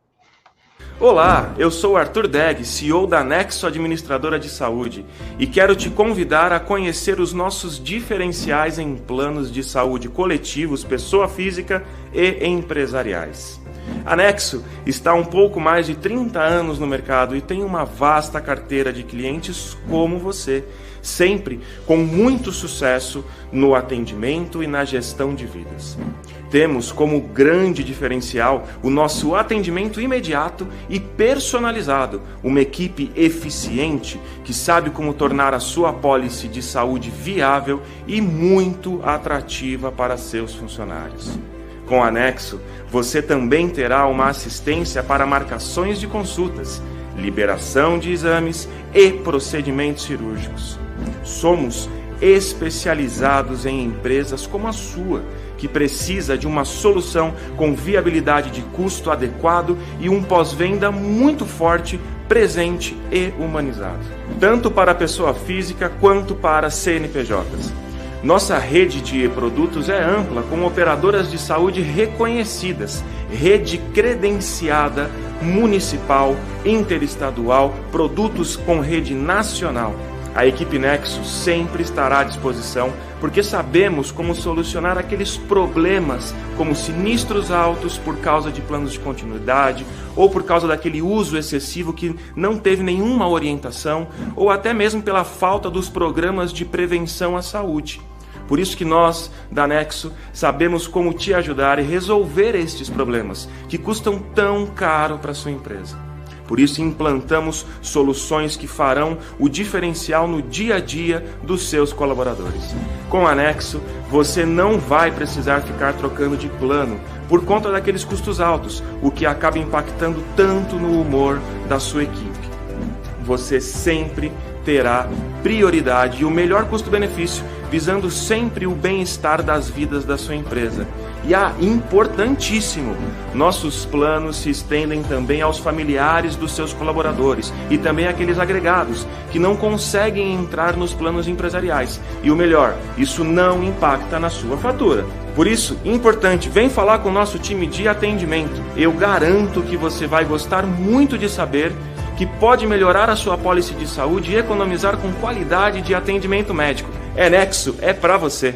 Olá, eu sou Arthur Deg, CEO da Nexo Administradora de Saúde, e quero te convidar a conhecer os nossos diferenciais em planos de saúde coletivos, pessoa física e empresariais. A Nexo está há um pouco mais de 30 anos no mercado e tem uma vasta carteira de clientes como você, sempre com muito sucesso no atendimento e na gestão de vidas. Temos como grande diferencial o nosso atendimento imediato e personalizado, uma equipe eficiente que sabe como tornar a sua apólice de saúde viável e muito atrativa para seus funcionários. Com a Nexo, você também terá uma assistência para marcações de consultas, liberação de exames e procedimentos cirúrgicos. Somos especializados em empresas como a sua, que precisa de uma solução com viabilidade de custo adequado e um pós-venda muito forte, presente e humanizado, tanto para a pessoa física quanto para CNPJs. Nossa rede de produtos é ampla, com operadoras de saúde reconhecidas, rede credenciada, municipal, interestadual, produtos com rede nacional. A equipe Nexo sempre estará à disposição, porque sabemos como solucionar aqueles problemas, como sinistros altos por causa de planos de continuidade, ou por causa daquele uso excessivo que não teve nenhuma orientação, ou até mesmo pela falta dos programas de prevenção à saúde. Por isso que nós, da Nexo, sabemos como te ajudar e resolver estes problemas, que custam tão caro para a sua empresa. Por isso implantamos soluções que farão o diferencial no dia a dia dos seus colaboradores. Com a Nexo, você não vai precisar ficar trocando de plano por conta daqueles custos altos, o que acaba impactando tanto no humor da sua equipe. Você sempre terá prioridade e o melhor custo-benefício, visando sempre o bem-estar das vidas da sua empresa. E importantíssimo, nossos planos se estendem também aos familiares dos seus colaboradores e também àqueles agregados que não conseguem entrar nos planos empresariais. E o melhor, isso não impacta na sua fatura. Por isso, importante, vem falar com o nosso time de atendimento. Eu garanto que você vai gostar muito de saber que pode melhorar a sua apólice de saúde e economizar com qualidade de atendimento médico. É Nexo, é pra você.